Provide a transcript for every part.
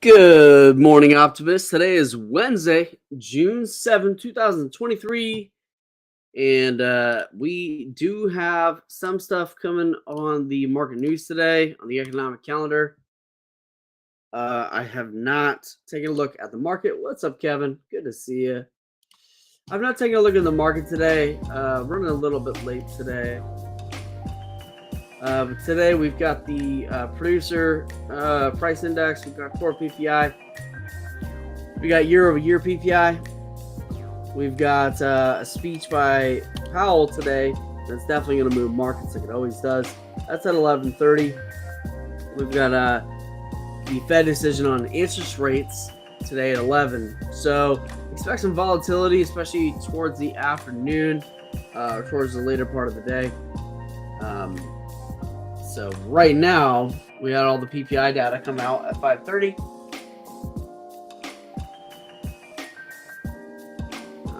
Good morning, optimists. Today is Wednesday, June 7th, 2023. And we do have some stuff coming on the market news today on the economic calendar. I have not taken a look at the market. What's up, Kevin? Good to see you. I've not taken a look at the market today. Running a little bit late today. But today we've got the producer price index. We've got core PPI. We got year-over-year PPI. We've got a speech by Powell today. That's definitely going to move markets like it always does. That's at 11:30. We've got the Fed decision on interest rates today at 11. So expect some volatility, especially towards the afternoon, towards the later part of the day. So right now, we had all the PPI data come out at 5:30.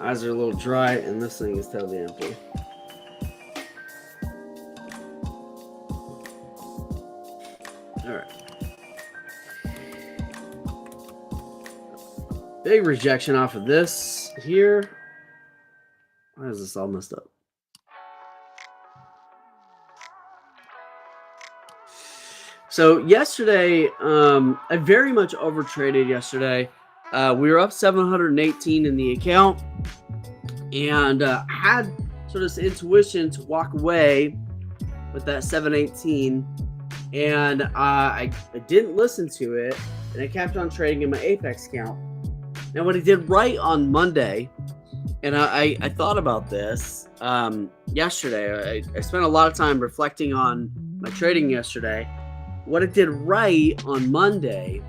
Eyes are a little dry, and this thing is totally empty. All right. Big rejection off of this here. Why is this all messed up? So yesterday, I very much overtraded yesterday. We were up 718 in the account, and had sort of this intuition to walk away with that 718, and I didn't listen to it, and I kept on trading in my Apex account. Now, what I did right on Monday, and I thought about this yesterday. I spent a lot of time reflecting on my trading yesterday. What I did right on Monday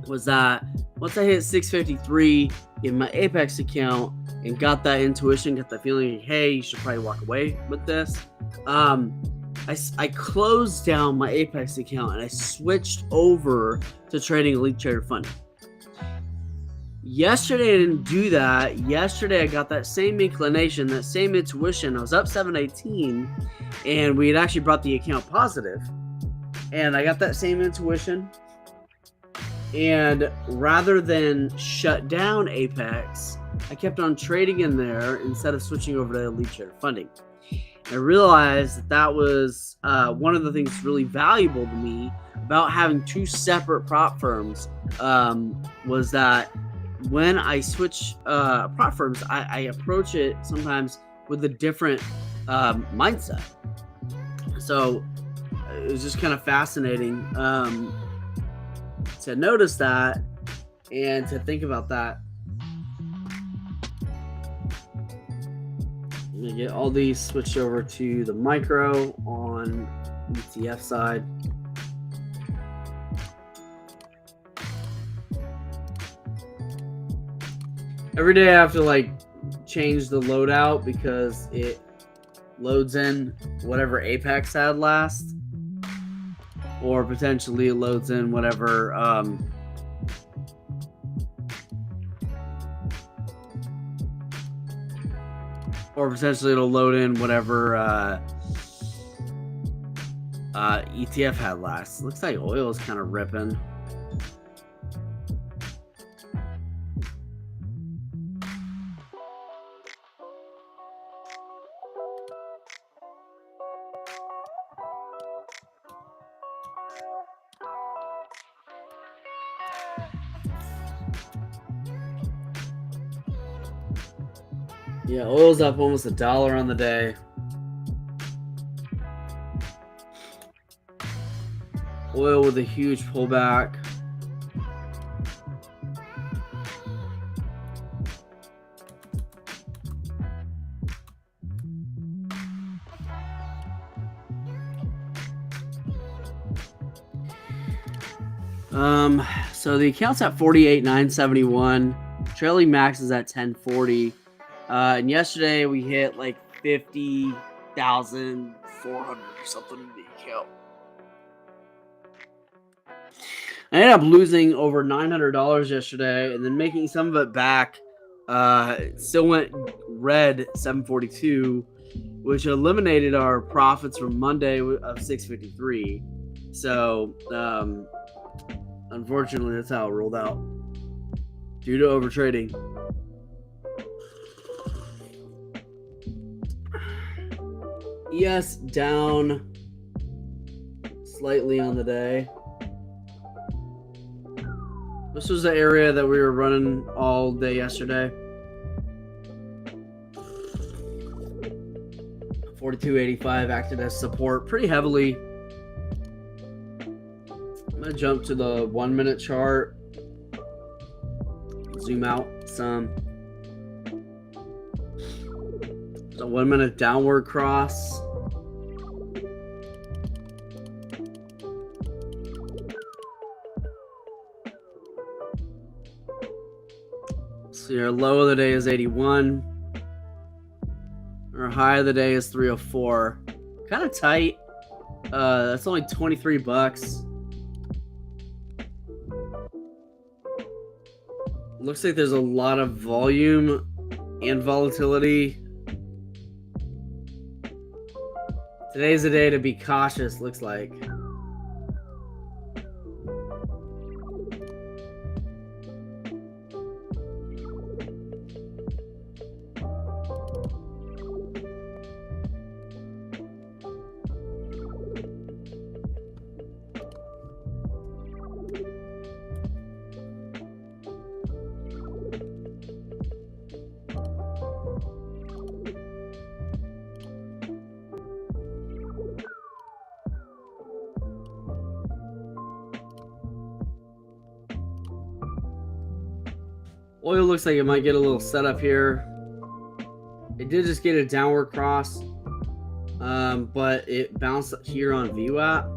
was that once I hit 653 in my Apex account and got that intuition, got that feeling, hey, you should probably walk away with this, I closed down my Apex account and I switched over to trading Elite Trader Funding. Yesterday, I didn't do that. Yesterday, I got that same inclination, that same intuition. I was up 718, and we had actually brought the account positive. And I got that same intuition. And rather than shut down Apex, I kept on trading in there instead of switching over to Elite Trader Funding. I realized that was one of the things that's really valuable to me about having two separate prop firms, was that when I switch prop firms, I approach it sometimes with a different mindset. So it was just kind of fascinating to notice that and to think about that. I'm going to get all these switched over to the micro on ETF side. Every day I have to change the loadout because it loads in whatever Apex had last, or potentially it loads in whatever or potentially it'll load in whatever ETF had last. Looks like oil is kind of ripping. Yeah, oil's up almost $1 on the day. Oil with a huge pullback. So the account's at 48,971. Trailing max is at 1040. And yesterday we hit 50,400 or something in the account. I ended up losing over $900 yesterday, and then making some of it back. Still went red 742, which eliminated our profits from Monday of 653. So Unfortunately, that's how it rolled out due to overtrading. ES down slightly on the day. This was the area that we were running all day yesterday. 42.85 acted as support pretty heavily. I'm going to jump to the 1 minute chart. Zoom out some. There's a 1 minute downward cross. So your low of the day is 81. Our high of the day is 304. Kind of tight. That's only 23 bucks. Looks like there's a lot of volume and volatility. Today's the day to be cautious, looks like. Oil looks like it might get a little setup here. It did just get a downward cross, but it bounced here on VWAP.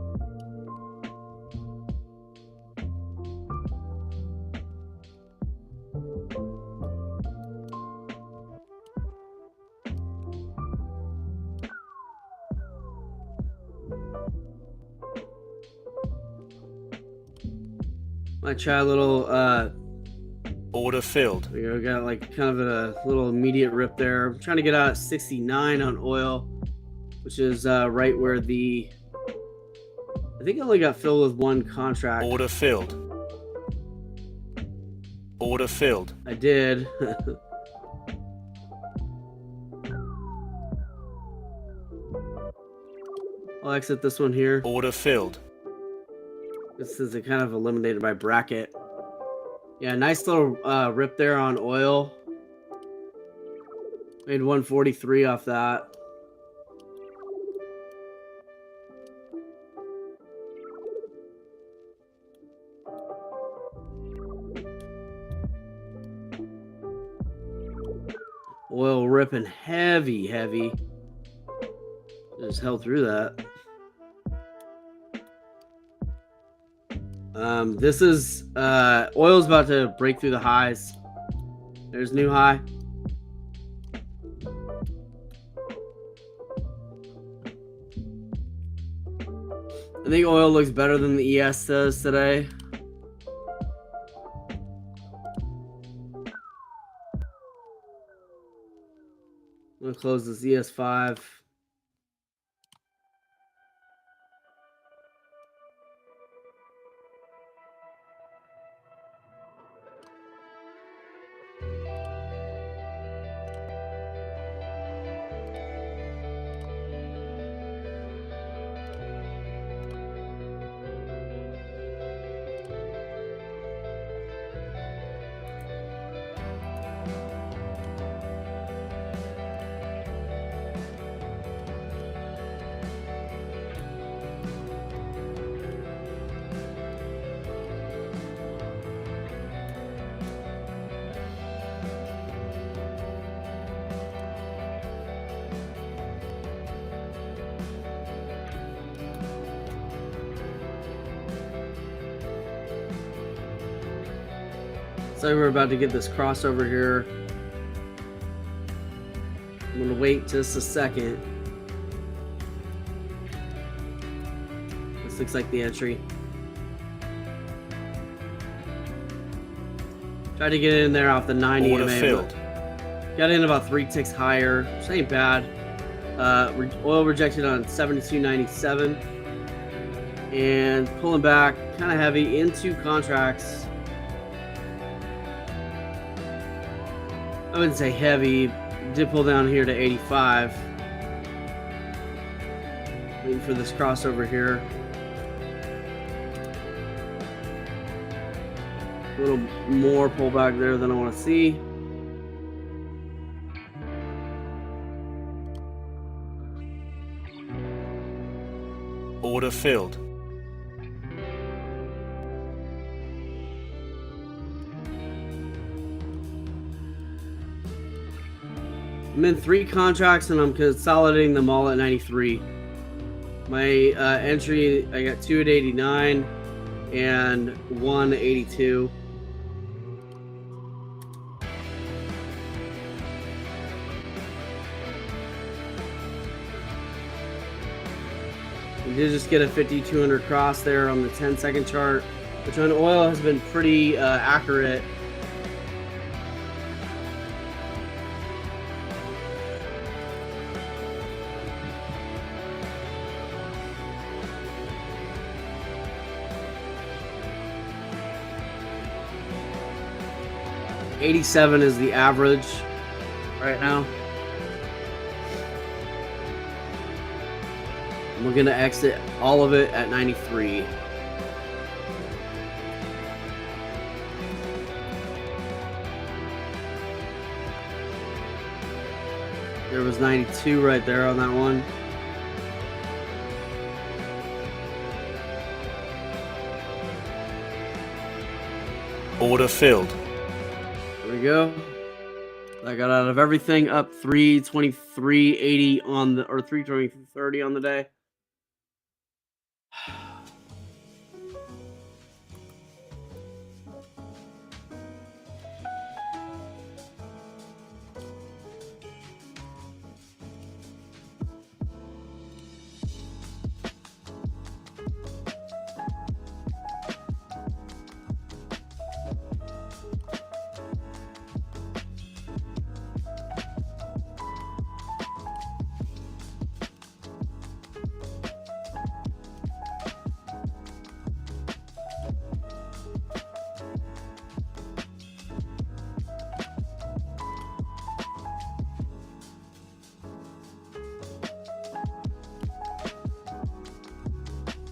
Might try a little order filled. We got like kind of a little immediate rip there. I'm trying to get out at 69 on oil, which is right where the, I think I only got filled with one contract. Order filled. Order filled. I did. I'll exit this one here. Order filled. This is kind of eliminated by bracket. Yeah, nice little rip there on oil. Made 143 off that. Oil ripping heavy. Just held through that. This is oil's about to break through the highs. There's new high. I think oil looks better than the ES does today. I'm gonna close this ES5. So we're about to get this crossover here. I'm gonna wait just a second. This looks like the entry. Tried to get in there off the 90 EMA. Got in about 3 ticks higher, which ain't bad. Oil rejected on 72.97. and pulling back kind of heavy into contracts. I wouldn't say heavy. Did pull down here to 85. Waiting for this crossover here. A little more pullback there than I want to see. Order filled. I'm in 3 contracts and I'm consolidating them all at 93. My entry, I got 2 at 89 and 1 at 82. We did just get a 5200 cross there on the 10-second chart, which on oil has been pretty accurate. $87 is the average right now. We're going to exit all of it at 93. There was 92 right there on that one. Order filled. There we go. I got out of everything up 323.80 on the, or 323.30 on the day.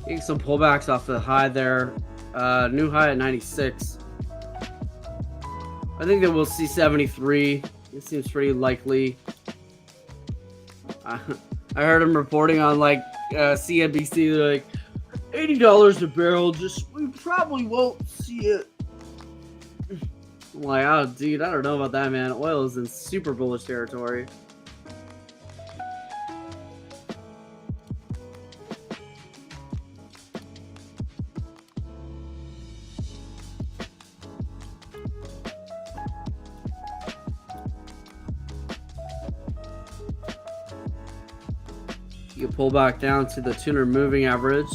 Getting some pullbacks off the high there. New high at 96. I think that we'll see 73. It seems pretty likely. I heard him reporting on like CNBC. They're like $80 a barrel. Just we probably won't see it. I'm like, oh, dude, I don't know about that, man. Oil is in super bullish territory. You pull back down to the 200 moving average.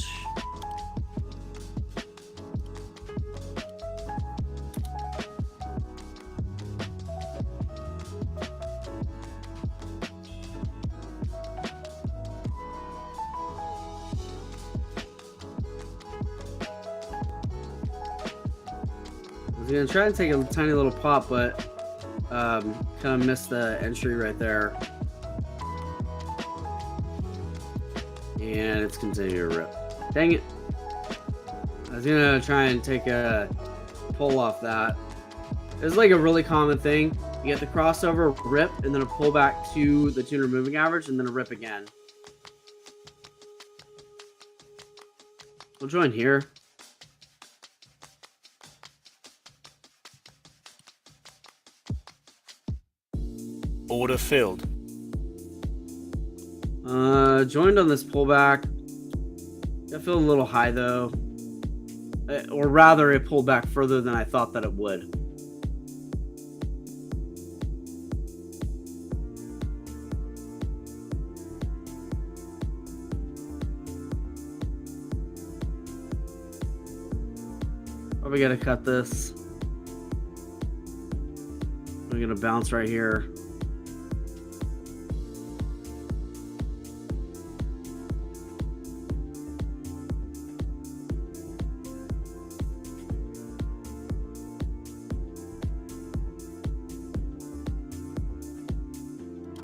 I was gonna try and take a tiny little pop, but kind of missed the entry right there. And it's continuing to rip. Dang it. I was gonna try and take a pull off that. It's like a really common thing. You get the crossover, rip, and then a pull back to the 200 moving average, and then a rip again. We'll join here. Order filled. Joined on this pullback. I feel a little high though. Or rather, it pulled back further than I thought that it would. Probably gotta cut this. We're gonna bounce right here.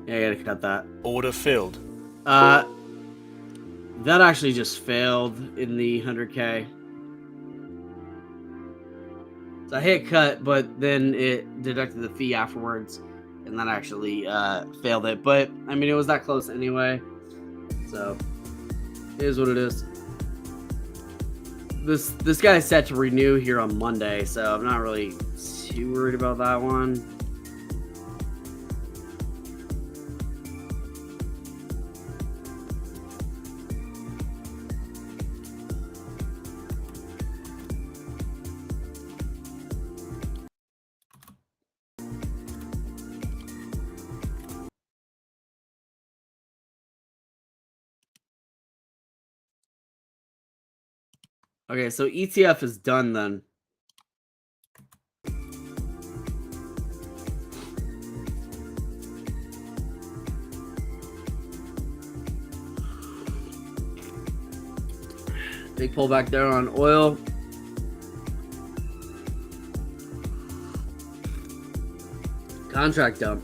Yeah, I gotta cut that. Order filled. That actually just failed in the 100K. So I hit cut, but then it deducted the fee afterwards, and that actually failed it. But I mean, it was that close anyway. So it is what it is. This guy's set to renew here on Monday, so I'm not really too worried about that one. Okay, so ETF is done then. Big pullback there on oil. Contract dump.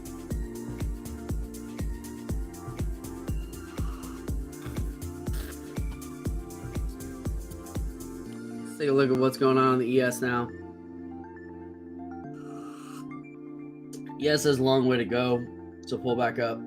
Let's take a look at what's going on in the ES now. ES has a long way to go, so pull back up.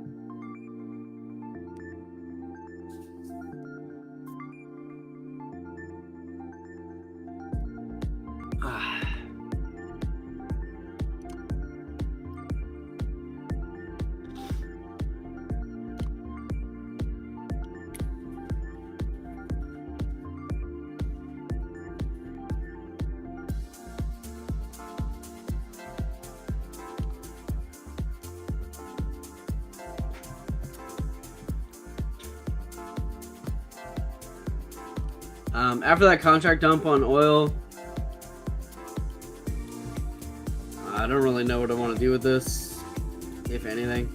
After that contract dump on oil, I don't really know what I want to do with this, if anything.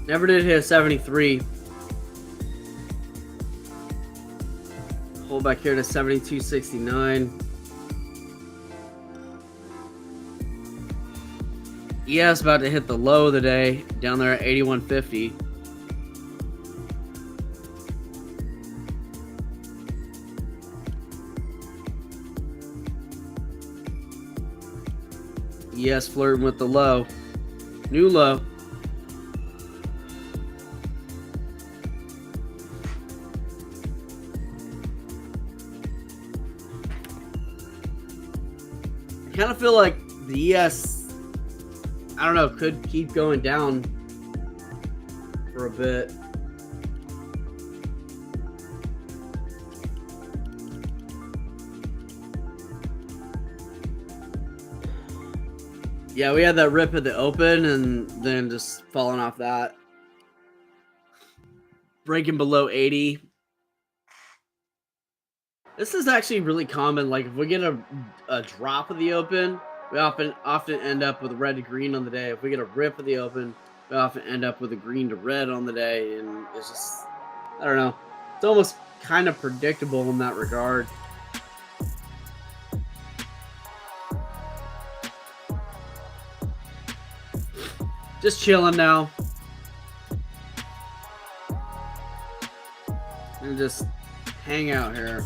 Never did hit a 73. Hold back here to 72.69. ES about to hit the low of the day, down there at 81.50. ES flirting with the low. New low. I kind of feel like the ES, I don't know, could keep going down for a bit. Yeah, we had that rip at the open and then just falling off that. Breaking below 80. This is actually really common. Like if we get a drop of the open, we often end up with red to green on the day. If we get a rip of the open, we often end up with a green to red on the day. And it's just, I don't know. It's almost kind of predictable in that regard. Just chilling now. And just hang out here.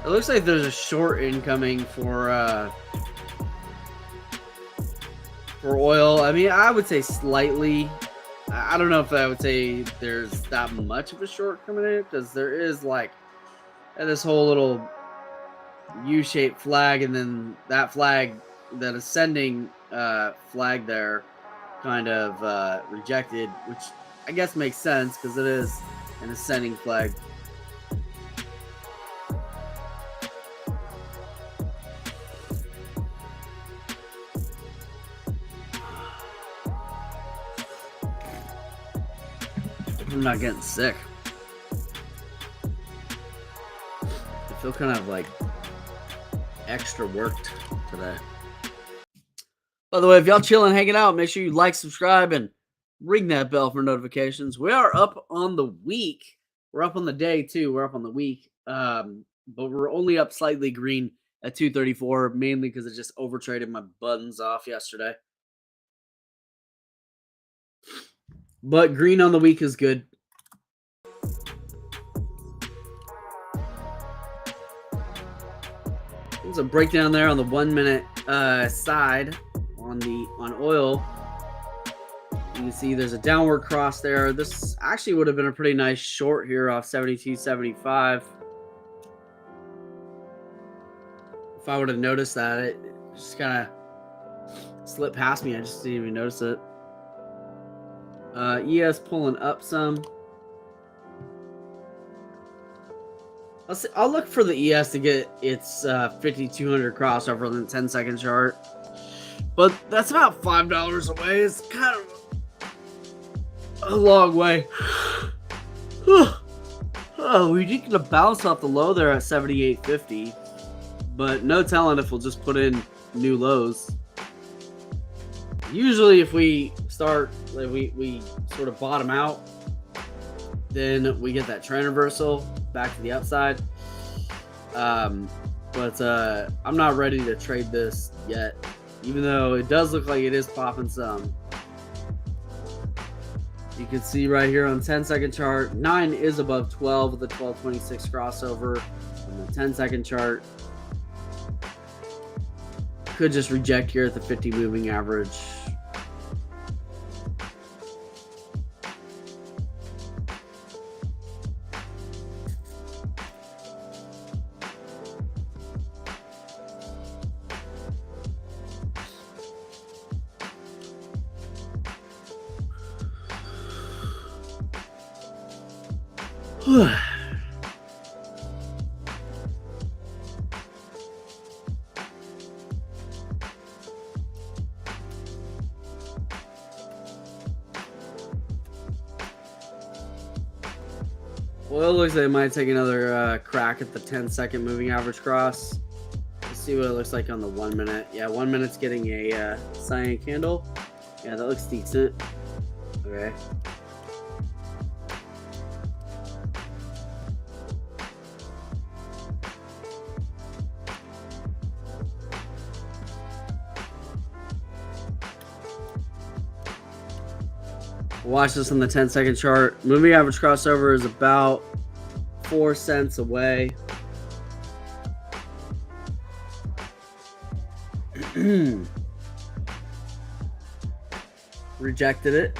It looks like there's a short incoming for oil. I mean, I would say slightly. I don't know if I would say there's that much of a short coming in, because there is like this whole little U-shaped flag, and then that flag, that ascending flag there, kind of rejected, which I guess makes sense because it is an ascending flag. I'm not getting sick. I feel kind of like extra worked today. By the way, if y'all chilling, hanging out, make sure you like, subscribe, and ring that bell for notifications. We are up on the week. We're up on the day too. We're up on the week. But we're only up slightly green at 234, mainly because I just overtraded my buttons off yesterday. But green on the week is good. There's a breakdown there on the 1 minute side on oil. You can see there's a downward cross there. This actually would have been a pretty nice short here off 72.75. If I would have noticed that, it just kind of slipped past me. I just didn't even notice it. ES pulling up some. I'll look for the ES to get its 5200 crossover on the 10-second chart. But that's about $5 away. It's kind of a long way. Oh, we did get a bounce off the low there at 78.50. But no telling if we'll just put in new lows. Usually if we start, like we sort of bottom out, then we get that trend reversal back to the upside. But I'm not ready to trade this yet, even though it does look like it is popping some. You can see right here on 10-second chart, 9 is above 12 with the 12.26 crossover on the 10-second chart. Could just reject here at the 50 moving average. Well, it looks like it might take another crack at the 10-second moving average cross. Let's see what it looks like on the 1 minute. Yeah, 1 minute's getting a cyan candle. Yeah, that looks decent. Okay. Watch this on the 10-second chart. Moving average crossover is about 4 cents away. Rejected it.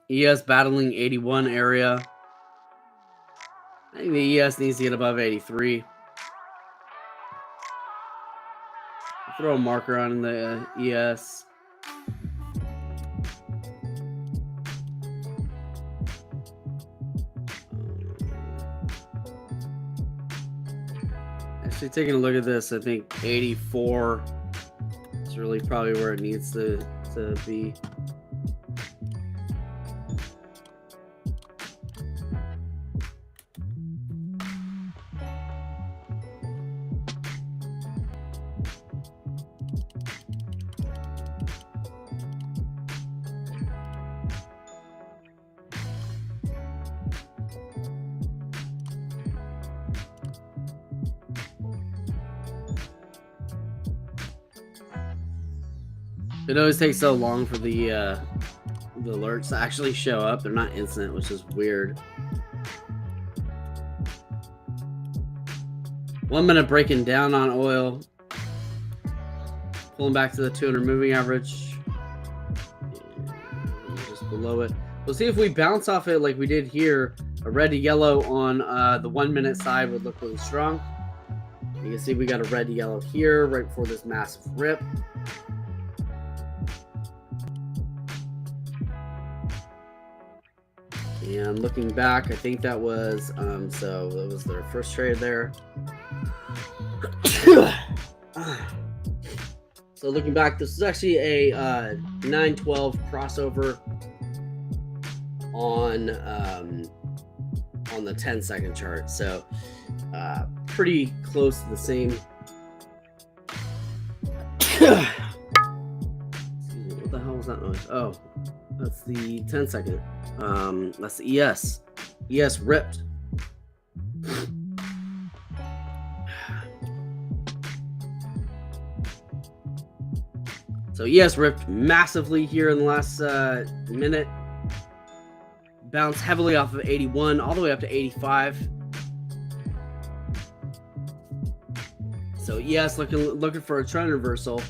ES battling 81 area. I think the ES needs to get above 83. Throw a marker on the ES. Actually, taking a look at this, I think 84 is really probably where it needs to be. It always takes so long for the alerts to actually show up. They're not instant, which is weird. 1 minute breaking down on oil. Pulling back to the 200 moving average. Just below it. We'll see if we bounce off it like we did here. A red to yellow on the 1 minute side would look really strong. You can see we got a red to yellow here right before this massive rip. And looking back, I think that was so that was their first trade there. So looking back, this is actually a 912 crossover on the 10-second chart. So pretty close to the same. Excuse me, what the hell was that noise? Oh, that's the 10-second. That's the ES. ES ripped. So ES ripped massively here in the last minute. Bounced heavily off of 81 all the way up to 85. So ES looking for a trend reversal.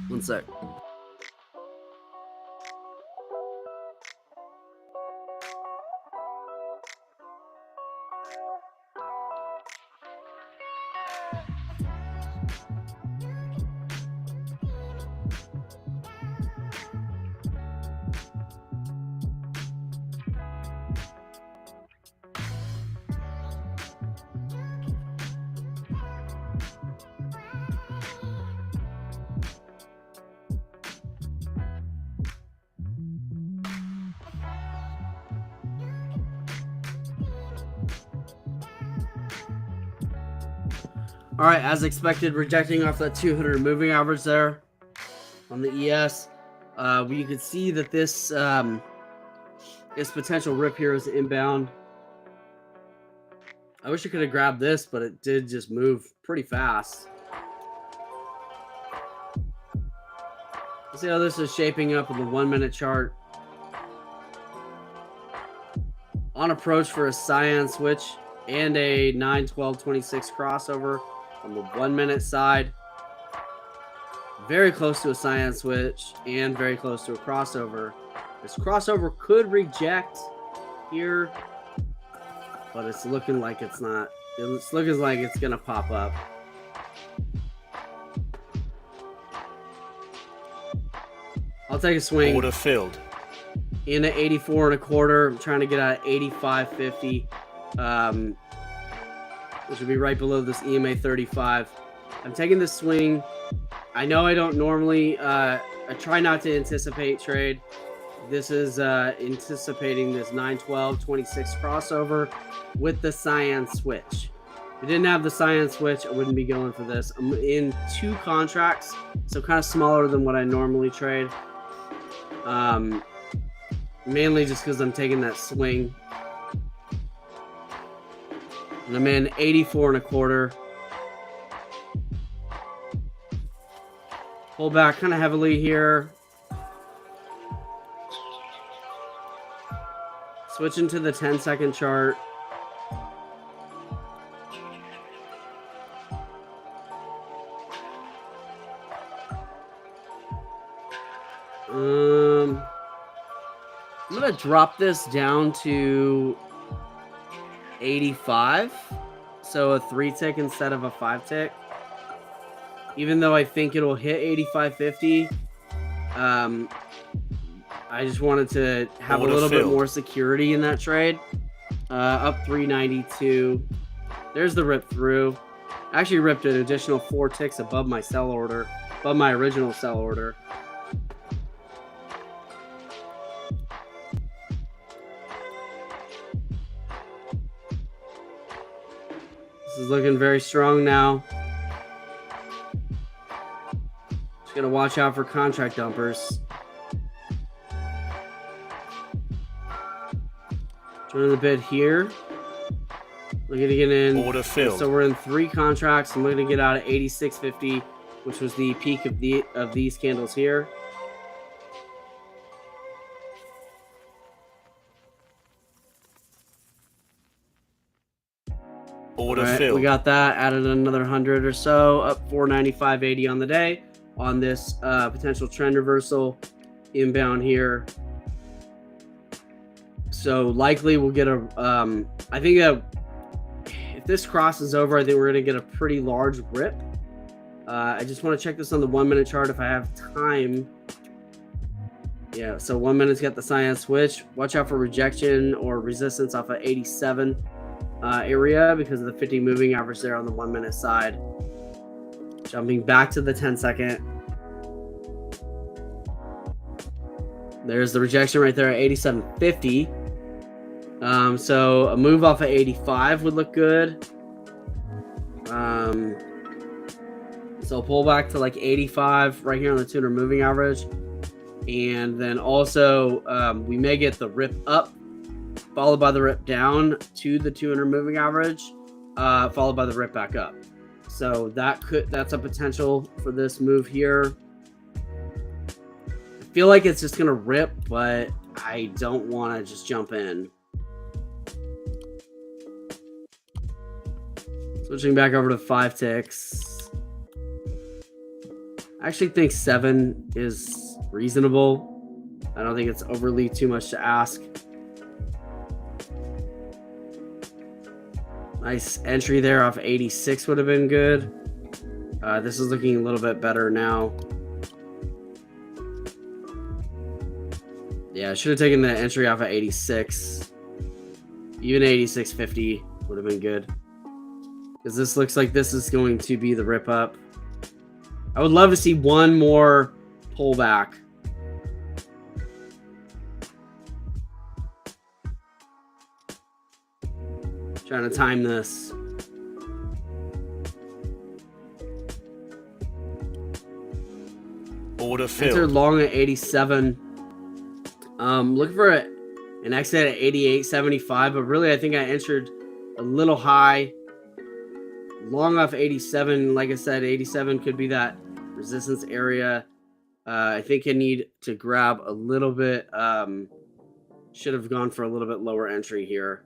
One sec. All right, as expected, rejecting off that 200 moving average there on the ES. You can see that this potential rip here is inbound. I wish I could have grabbed this, but it did just move pretty fast. Let's see how this is shaping up in the 1-minute chart. On approach for a cyan switch and a 9-12-26 crossover on the 1-minute side. Very close to a cyan switch and very close to a crossover. This crossover could reject here, but it's looking like it's not. It's looking like it's gonna pop up. I'll take a swing. Order filled. In at 84.25. I'm trying to get out at 85.50. Which would be right below this EMA 35. I'm taking this swing. I know I don't normally, I try not to anticipate trade. This is anticipating this 9-12-26 crossover with the cyan switch. If I didn't have the cyan switch, I wouldn't be going for this. I'm in 2 contracts, so kind of smaller than what I normally trade. Mainly just because I'm taking that swing. And I'm in 84.25. Pull back kind of heavily here. Switching to the 10-second chart. I'm gonna drop this down to 85, so a 3-tick instead of a 5-tick. Even though I think it'll hit 85.50, I just wanted to have a little bit more security in that trade. Up 392. There's the rip through. Actually ripped an additional 4 ticks above my sell order, above my original sell order. This is looking very strong now. Just gotta watch out for contract dumpers. Joining the bid here. Looking to get in. Order filled. So we're in 3 contracts. I'm looking to get out at 86.50, which was the peak of these candles here. Order filled. We got that. Added another 100 or so. Up 495.80 on the day on this potential trend reversal inbound here. So likely we'll get a. I think if this crosses over, I think we're going to get a pretty large rip. I just want to check this on the 1-minute chart if I have time. Yeah, so 1 minute's got the cyan switch. Watch out for rejection or resistance off of 87 area because of the 50 moving average there on the 1-minute side. Jumping back to the 10-second. There's the rejection right there at 87.50. So a move off of 85 would look good. So pull back to like 85 right here on the 200 moving average. And then also we may get the rip up, followed by the rip down to the 200 moving average, followed by the rip back up. So that's a potential for this move here. I feel like it's just gonna rip, but I don't want to just jump in. Switching back over to 5 ticks. I actually think 7 is reasonable. I don't think it's overly too much to ask. Nice entry there off 86 would have been good. This is looking a little bit better now. Yeah, I should have taken the entry off of 86. Even 86.50 would have been good. Because this looks like this is going to be the rip up. I would love to see one more pullback. Trying to time this. Order Entered filled. long at 87. Looking for an exit at 88.75, but really I think I entered a little high. Long off 87, like I said, 87 could be that resistance area. I think I need to grab a little bit. Should have gone for a little bit lower entry here.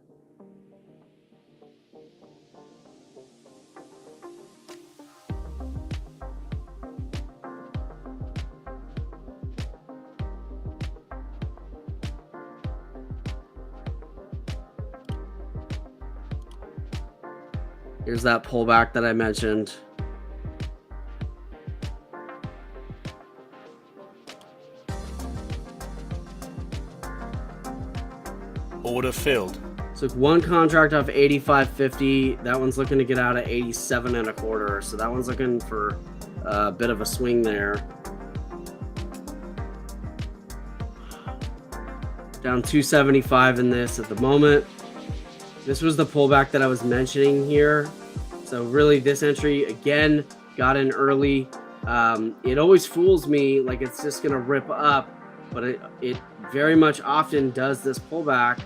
Here's that pullback that I mentioned. Order filled. So one contract off 85.50. That one's looking to get out at 87.25. So that one's looking for a bit of a swing there. Down 275 in this at the moment. This was the pullback that I was mentioning here. So really this entry, again, got in early. It always fools me like it's just going to rip up, but it very much often does this pullback.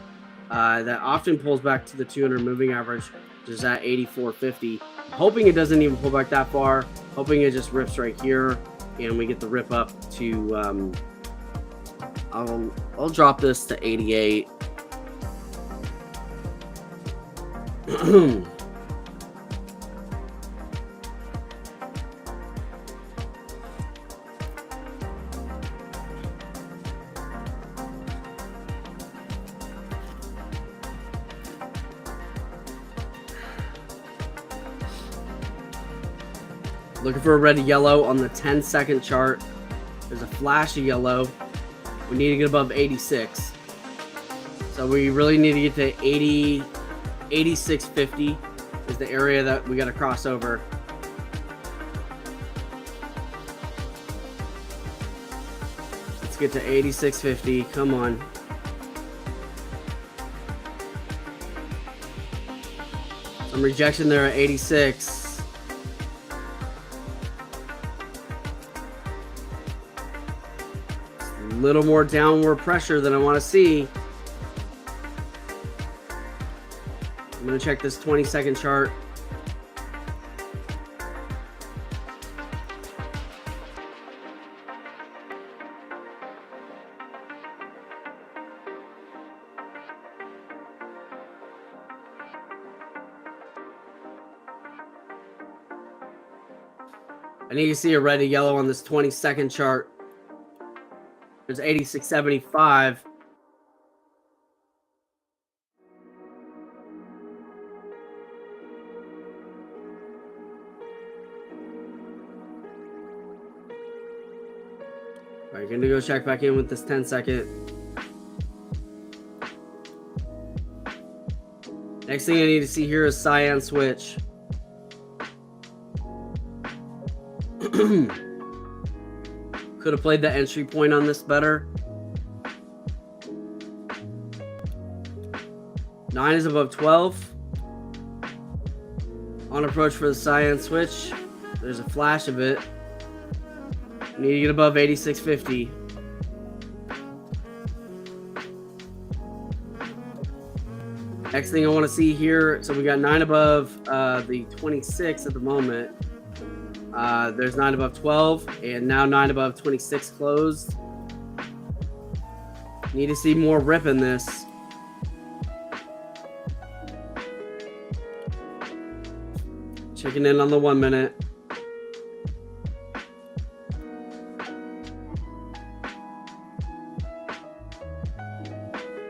That often pulls back to the 200 moving average, which is at 84.50. Hoping it doesn't even pull back that far. Hoping it just rips right here and we get the rip up to, I'll drop this to 88. Looking for a red to yellow on the 10-second chart. There's a flash of yellow. We need to get above 86. So we really need to get to 80, 86.50 is the area that we got to cross over. Let's get to 86.50. Come on. Some rejection there at 86. A little more downward pressure than I want to see. I'm going to check this 20-second chart. I need to see a red to yellow on this 20-second chart. There's 86.75. All right, gonna go check back in with this 10-second. Next thing I need to see here is cyan switch. Could have played the entry point on this better. 9 is above 12. On approach for the cyan switch. There's a flash of it. Need to get above 86.50. Next thing I want to see here, so we got 9 above the 26 at the moment. There's 9 above 12, and now 9 above 26 closed. Need to see more rip in this. Checking in on the 1 minute.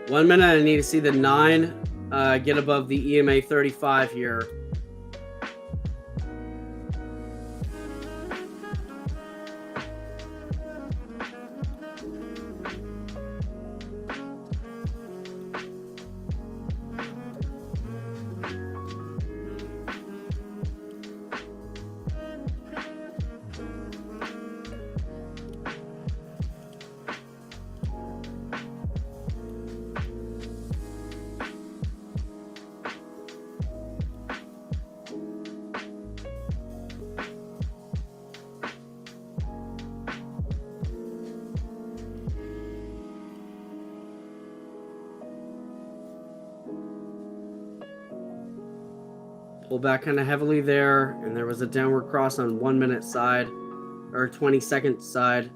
One minute, I need to see the 9 get above the EMA 35 here. Pull back kind of heavily there, and there was a downward cross on 1 minute side, or 20-second side.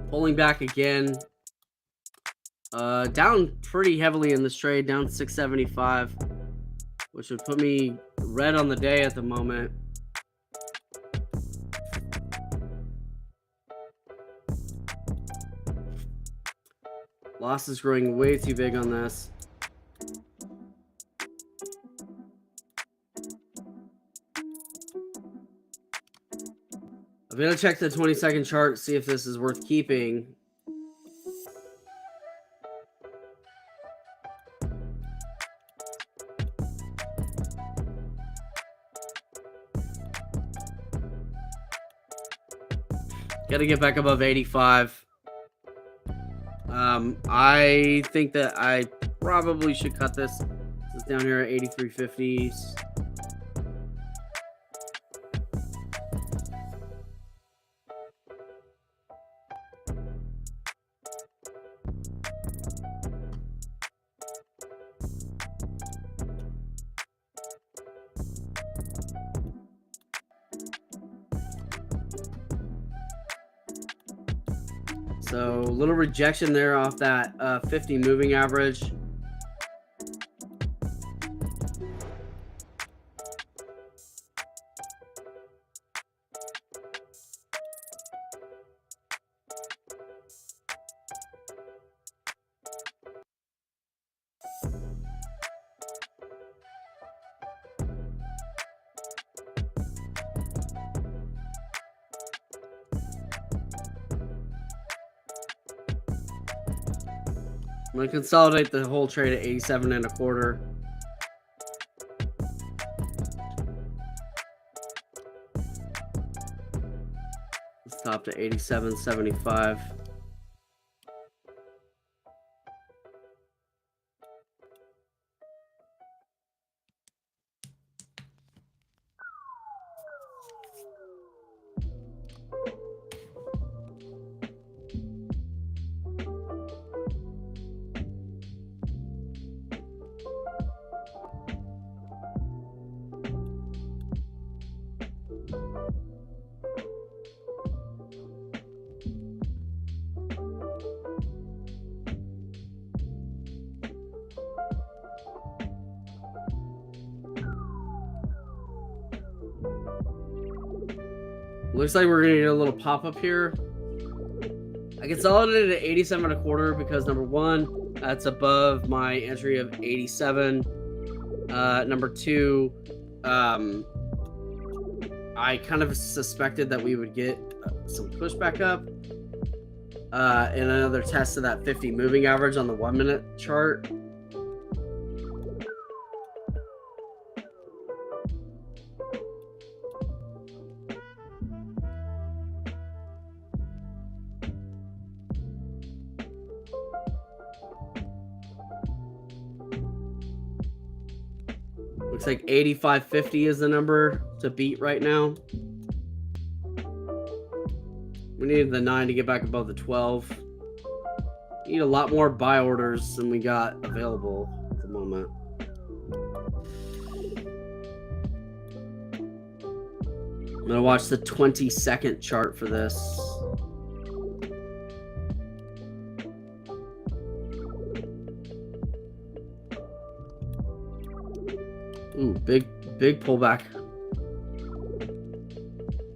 Pulling back again. Down pretty heavily in this trade, down 675, which would put me red on the day at the moment. Loss is growing way too big on this. I'm going to check the 20-second chart, see if this is worth keeping. Got to get back above 85. I think that I probably should cut this. It's down here at 83.50s. So a little rejection there off that 50 moving average. I'm going to consolidate the whole trade at 87.25. Let's top to 87.75. Looks like we're gonna get a little pop-up here. I consolidated at 87.25 because number one, that's above my entry of 87. Number two, I kind of suspected that we would get some pushback up in another test of that 50 moving average on the 1 minute chart. Looks like 85.50 is the number to beat right now. We needed the 9 to get back above the 12. We need a lot more buy orders than we got available at the moment. I'm going to watch the 20-second chart for this. Ooh, big pullback.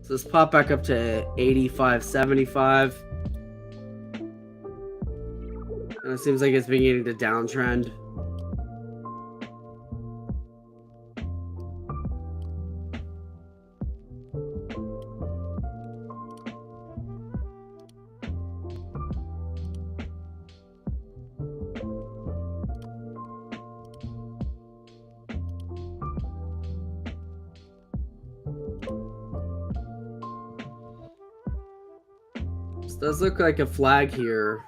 So let's pop back up to 85.75. And it seems like it's beginning to downtrend. This does look like a flag here.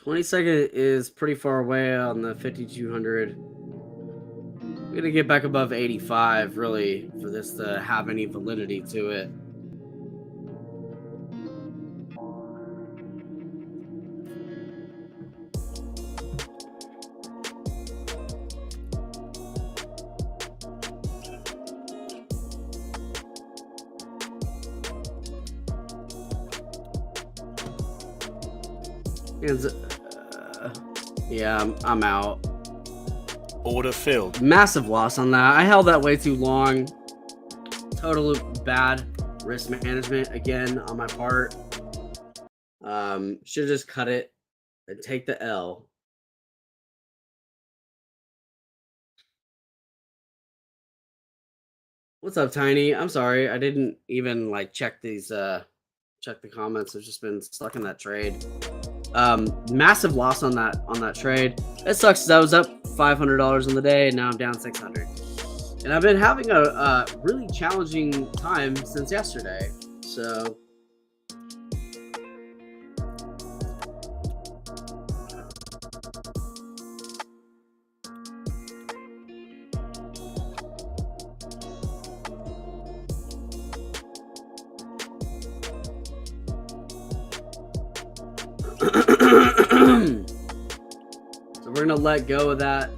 $20 is pretty far away on the 5200. We're gonna get back above 85 really for this to have any validity to it. Yeah, I'm out. Order filled. Massive loss on that. I held that way too long. Total bad risk management again on my part. Should just cut it and take the L. What's up, Tiny? I'm sorry. I didn't even like check these check the comments. I've just been stuck in that trade. Massive loss on that trade. It sucks because I was up $500 on the day and now I'm down 600. And I've been having a really challenging time since yesterday. So So we're gonna let go of that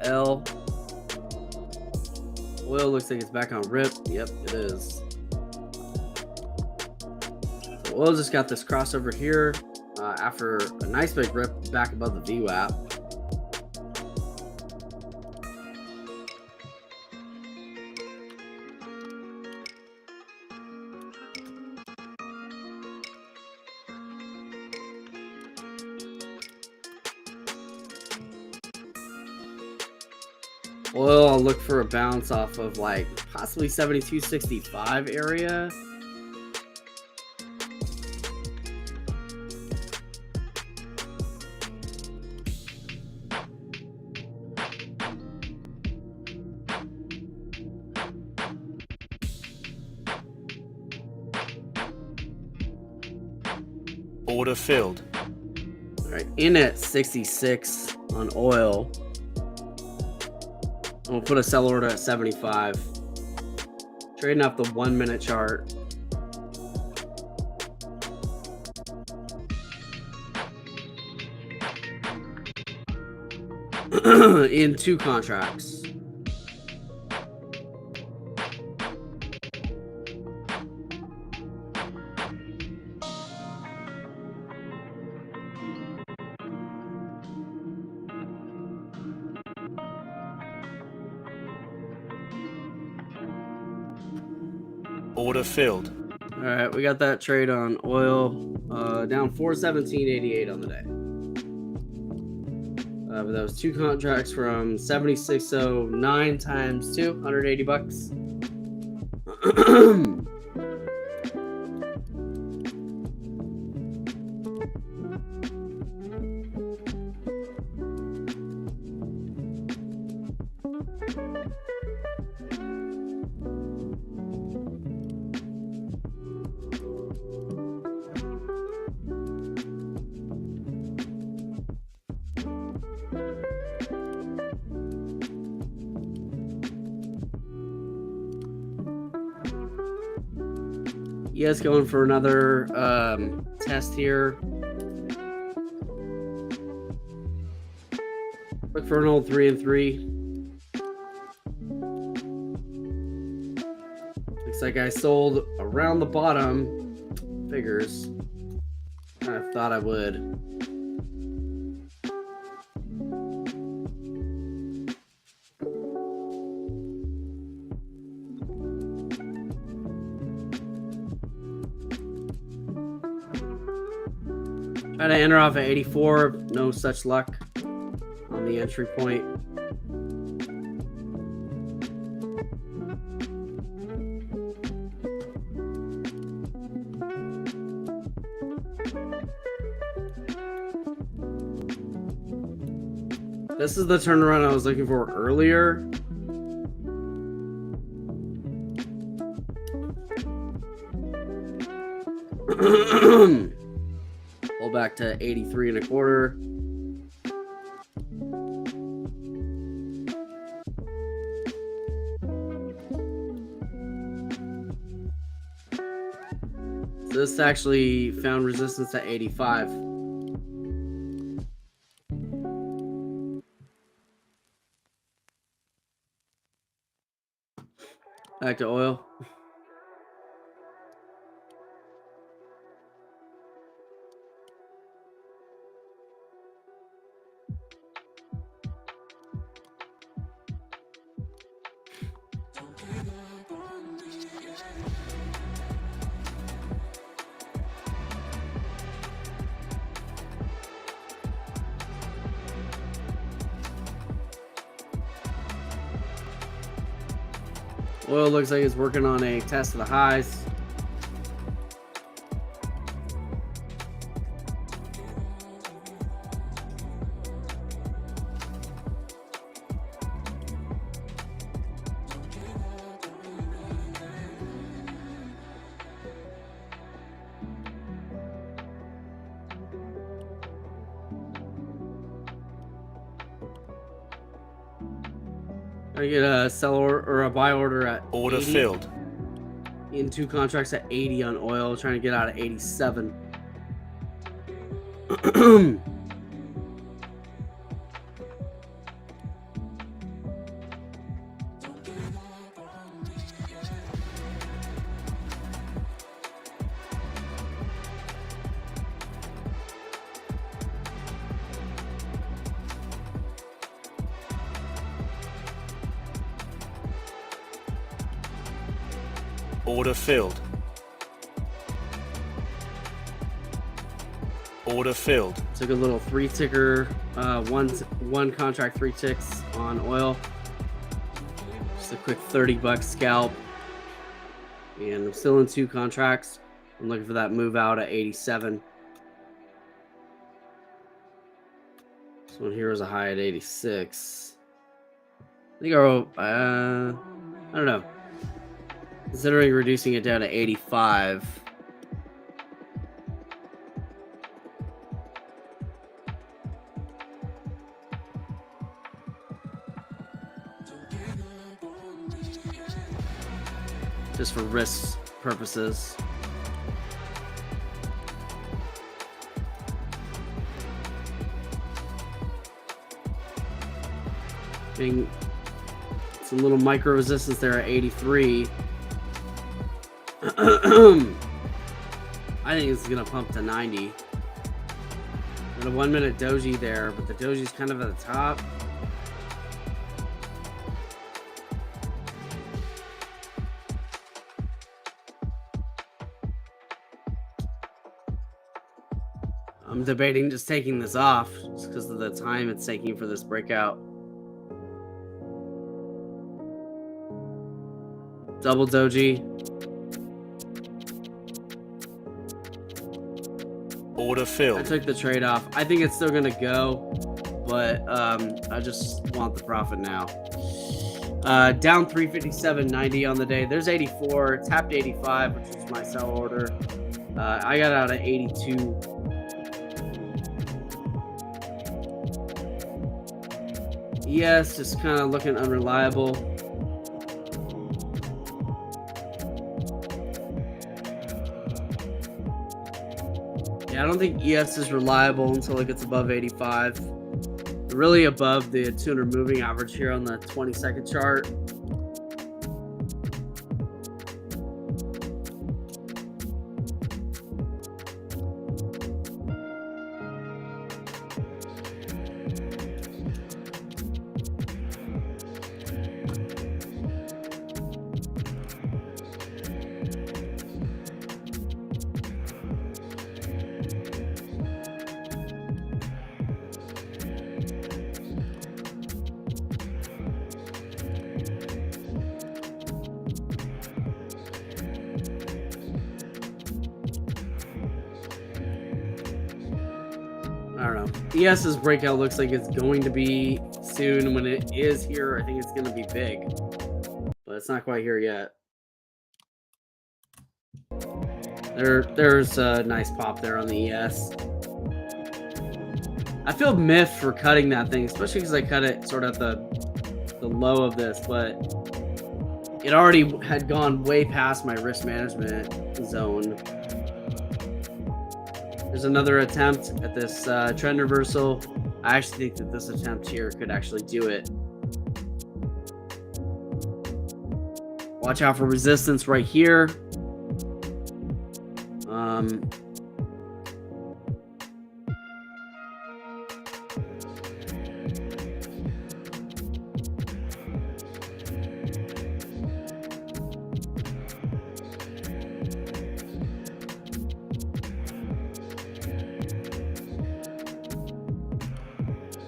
L. Oil looks like it's back on rip. Yep, it is. So oil just got this crossover here after a nice big rip back above the VWAP. Oil, I'll look for a bounce off of like possibly 72.65 area. Order filled. All right, in at 66 on oil. I'm gonna put a sell order at 75. Trading off the 1 minute chart. In 2 contracts. Order filled. All right, we got that trade on oil down 417.88 on the day. But that was 2 contracts from 76.09 times 2, 180 bucks. Yes, going for another test here. Look for an old 3 and 3. Looks like I sold around the bottom. Figures. I thought I would. Try to enter off at 84. No such luck on the entry point. This is the turnaround I was looking for earlier. Pull back to 83 and a quarter. So this actually found resistance at 85. Back to oil. Oil looks like it's working on a test of the highs. I get a sell or a buy order at Order 80. filled. In 2 contracts at 80 on oil, trying to get out of 87. Order filled. Order filled. Took a little 3-ticker, one contract 3 ticks on oil. Just a quick $30 scalp. And I'm still in 2 contracts. I'm looking for that move out at 87. This one here is a high at 86. I think I don't know. Considering reducing it down to 85. Just for risk purposes. Being some little micro resistance there at 83. I think it's gonna pump to 90. Got a 1 minute doji there, but the doji's kind of at the top. I'm debating just taking this off just because of the time it's taking for this breakout. Double doji. Order I filled. took the trade off. I think it's still gonna go, but I just want the profit now. Down 357.90 on the day. There's 84. Tapped 85, which is my sell order. I got out at 82. Yes, just kind of looking unreliable. Yeah, I don't think ES is reliable until it gets above 85. Really above the 200 moving average here on the 20-second chart. I don't know. ES's breakout looks like it's going to be soon. When it is here, I think it's going to be big. But it's not quite here yet. There's a nice pop there on the ES. I feel miffed for cutting that thing, especially because I cut it sort of at the low of this, but it already had gone way past my risk management zone. There's another attempt at this trend reversal. I actually think that this attempt here could actually do it. Watch out for resistance right here.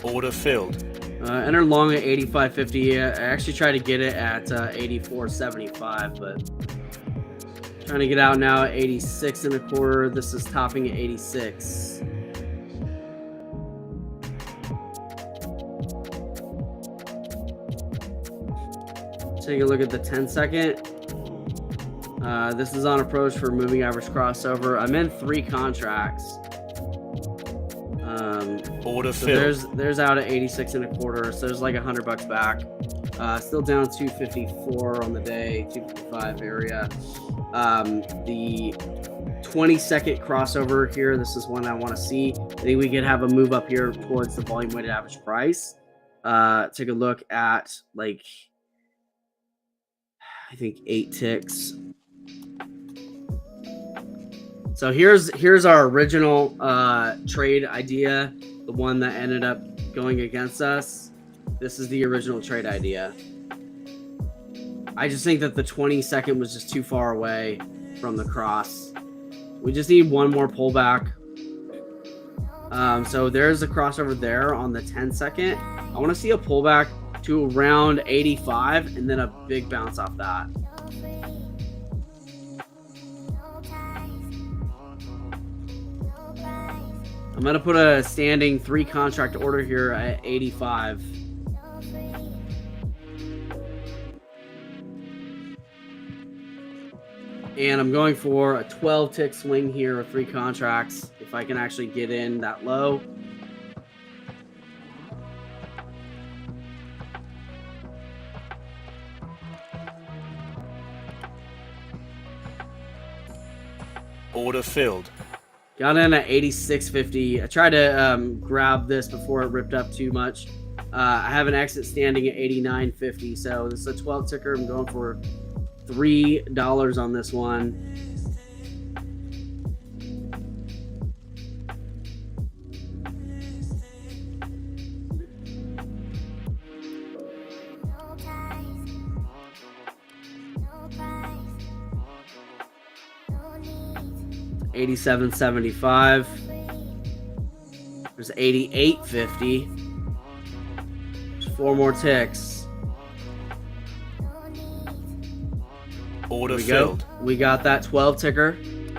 Order filled. Enter long at 85.50. I actually tried to get it at 84.75, but trying to get out now at 86 and a quarter. This is topping at 86. Take a look at the 10-second. This is on approach for moving average crossover. I'm in 3 contracts. Order So filled. there's out at 86 and a quarter. So there's like $100 back. Still down 254 on the day, 255 area. The 20-second crossover here. This is one I want to see. I think we could have a move up here towards the volume weighted average price. Take a look at, like, I think 8 ticks. So here's our original trade idea, the one that ended up going against us. This is the original trade idea. I just think that the 20-second was just too far away from the cross. We just need one more pullback. So there's a crossover there on the 10-second. I want to see a pullback to around 85 and then a big bounce off that. I'm going to put a standing 3 contract order here at 85. And I'm going for a 12 tick swing here of 3 contracts if I can actually get in that low. Order filled. Got in at 86.50. I tried to grab this before it ripped up too much. I have an exit standing at 89.50. So this is a 12 ticker. I'm going for $3 on this one. $87.75. There's $88.50. There's 4 more ticks. Order There we filled. go. We got that 12 ticker.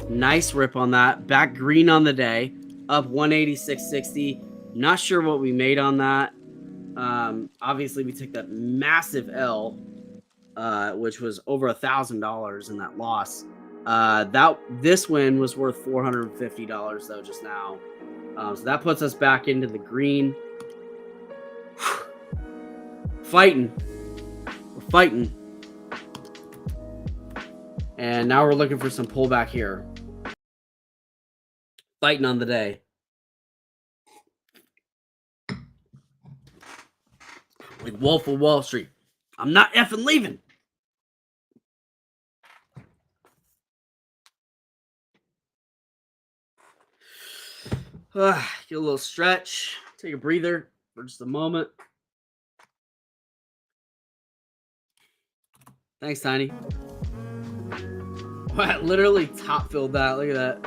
Nice rip on that. Back green on the day. Up 186.60. Not sure what we made on that. Obviously, we took that massive L, which was over $1,000 in that loss. This win was worth $450 though just now. So that puts us back into the green. Fighting. We're fighting. And now we're looking for some pullback here. Fighting on the day. Like Wolf of Wall Street. I'm not effing leaving. Get a little stretch. Take a breather for just a moment. Thanks, Tiny. Wow, literally top filled that. Look at that.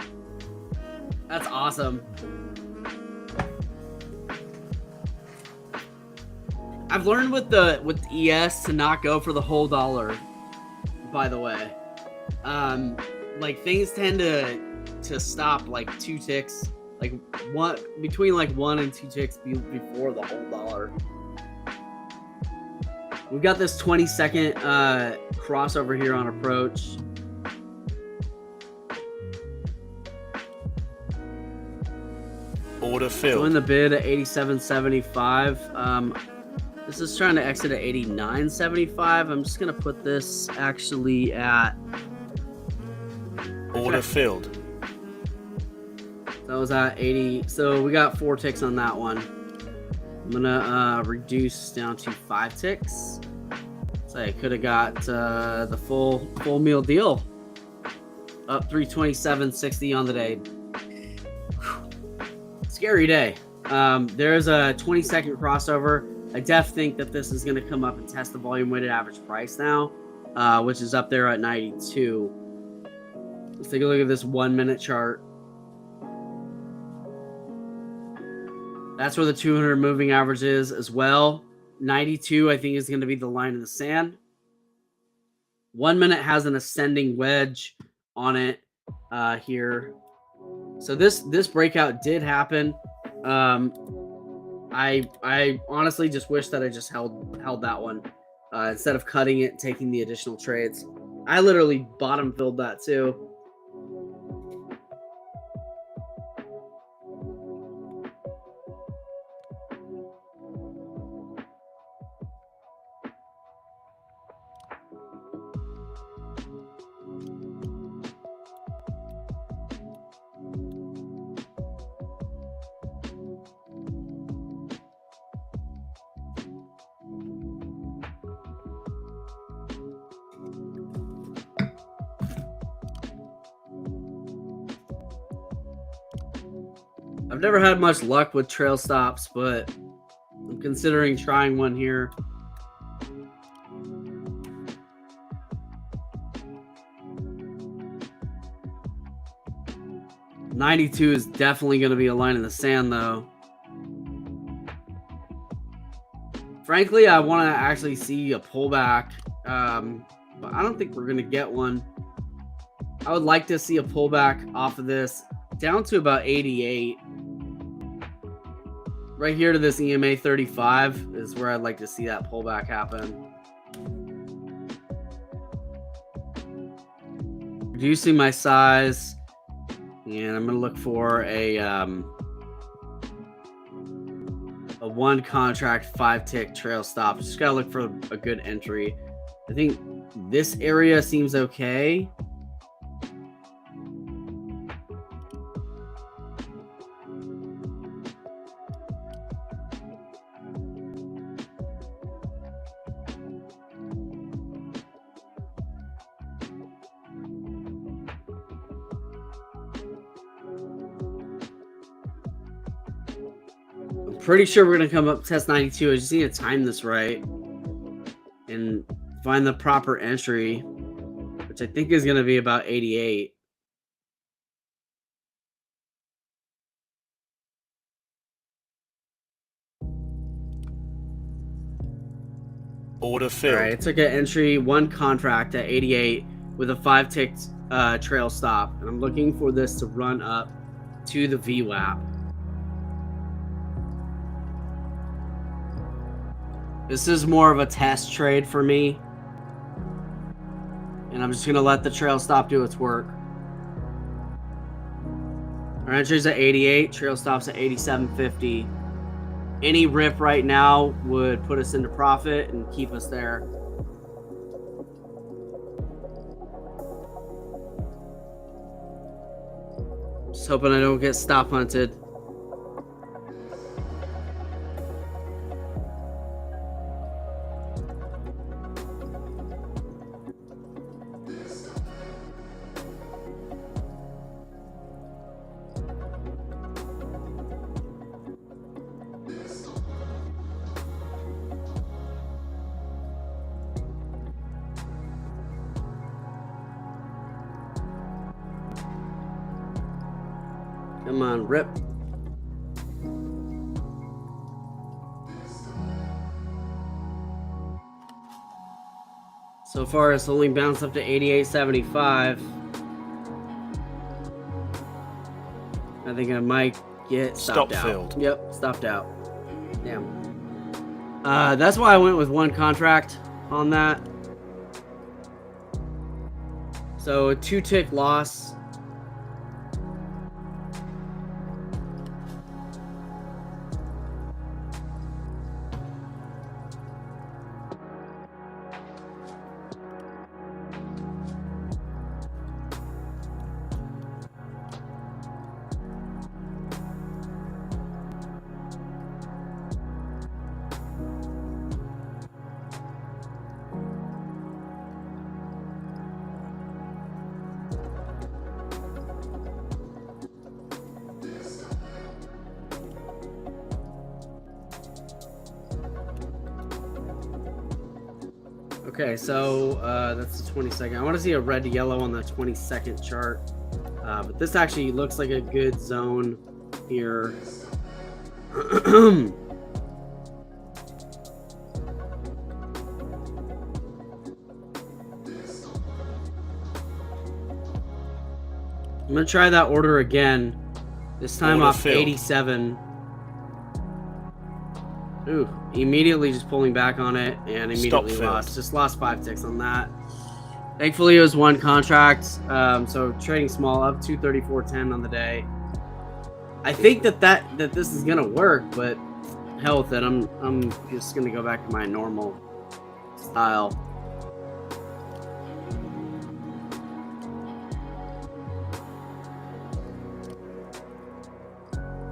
That's awesome. I've learned with ES to not go for the whole dollar, by the way. Like things tend to stop like 2 ticks, like between 1 and 2 ticks before the whole dollar. We've got this 20-second crossover here on approach. Order filled. Doing the bid at 87.75. This is trying to exit at 89.75. I'm just gonna put this actually at Order filled. That was at 80. So we got 4 ticks on that one. I'm gonna reduce down to 5 ticks. So I could have got the full meal deal. Up 327.60 on the day. Scary day. There's a 20-second crossover. I think that this is going to come up and test the volume weighted average price now, which is up there at 92. Let's take a look at this 1-minute chart. That's where the 200 moving average is as well. 92, I think, is going to be the line in the sand. 1 minute has an ascending wedge on it here. So this breakout did happen. I honestly just wish that I just held that one instead of cutting it and taking the additional trades. I literally bottom filled that too. I've never had much luck with trail stops, but I'm considering trying one here. $92 is definitely going to be a line in the sand, though. Frankly, I want to actually see a pullback, but I don't think we're going to get one. I would like to see a pullback off of this down to about 88. Right here to this EMA 35 is where I'd like to see that pullback happen. Reducing my size, and I'm going to look for a one contract 5-tick trail stop. Just got to look for a good entry. I think this area seems okay. Pretty sure we're going to come up test 92. I just need to time this right and find the proper entry, which I think is going to be about 88. Order filled. All right, I took an entry, one contract at 88 with a 5-tick trail stop, and I'm looking for this to run up to the VWAP. This is more of a test trade for me. And I'm just going to let the trail stop do its work. Our entry's at 88. Trail stop's at 87.50. Any rip right now would put us into profit and keep us there. Just hoping I don't get stop hunted. Come on, rip. So far, it's only bounced up to 88.75. I think I might get stopped out. Filled. Yep, stopped out. Damn. That's why I went with one contract on that. So a 2-tick loss. Okay, so that's the 22nd. I want to see a red to yellow on the 22nd chart. But this actually looks like a good zone here. I'm going to try that order again. This time Order off filled. 87. Ooh, immediately just pulling back on it and immediately Stop lost. filled. Just lost 5 ticks on that. Thankfully, it was one contract. So trading small up 234.10 on the day. I think that this is gonna work, but hell with it. I'm just gonna go back to my normal style.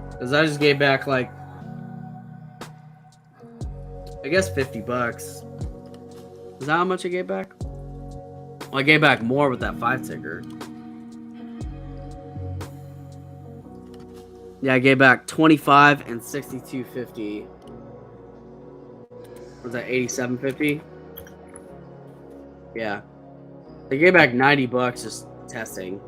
Because I just gave back like, I guess $50. Is that how much I gave back? Well, I gave back more with that 5-ticker. Yeah, I gave back 25 and 62.50. Was that 87.50? Yeah. They gave back $90 just testing.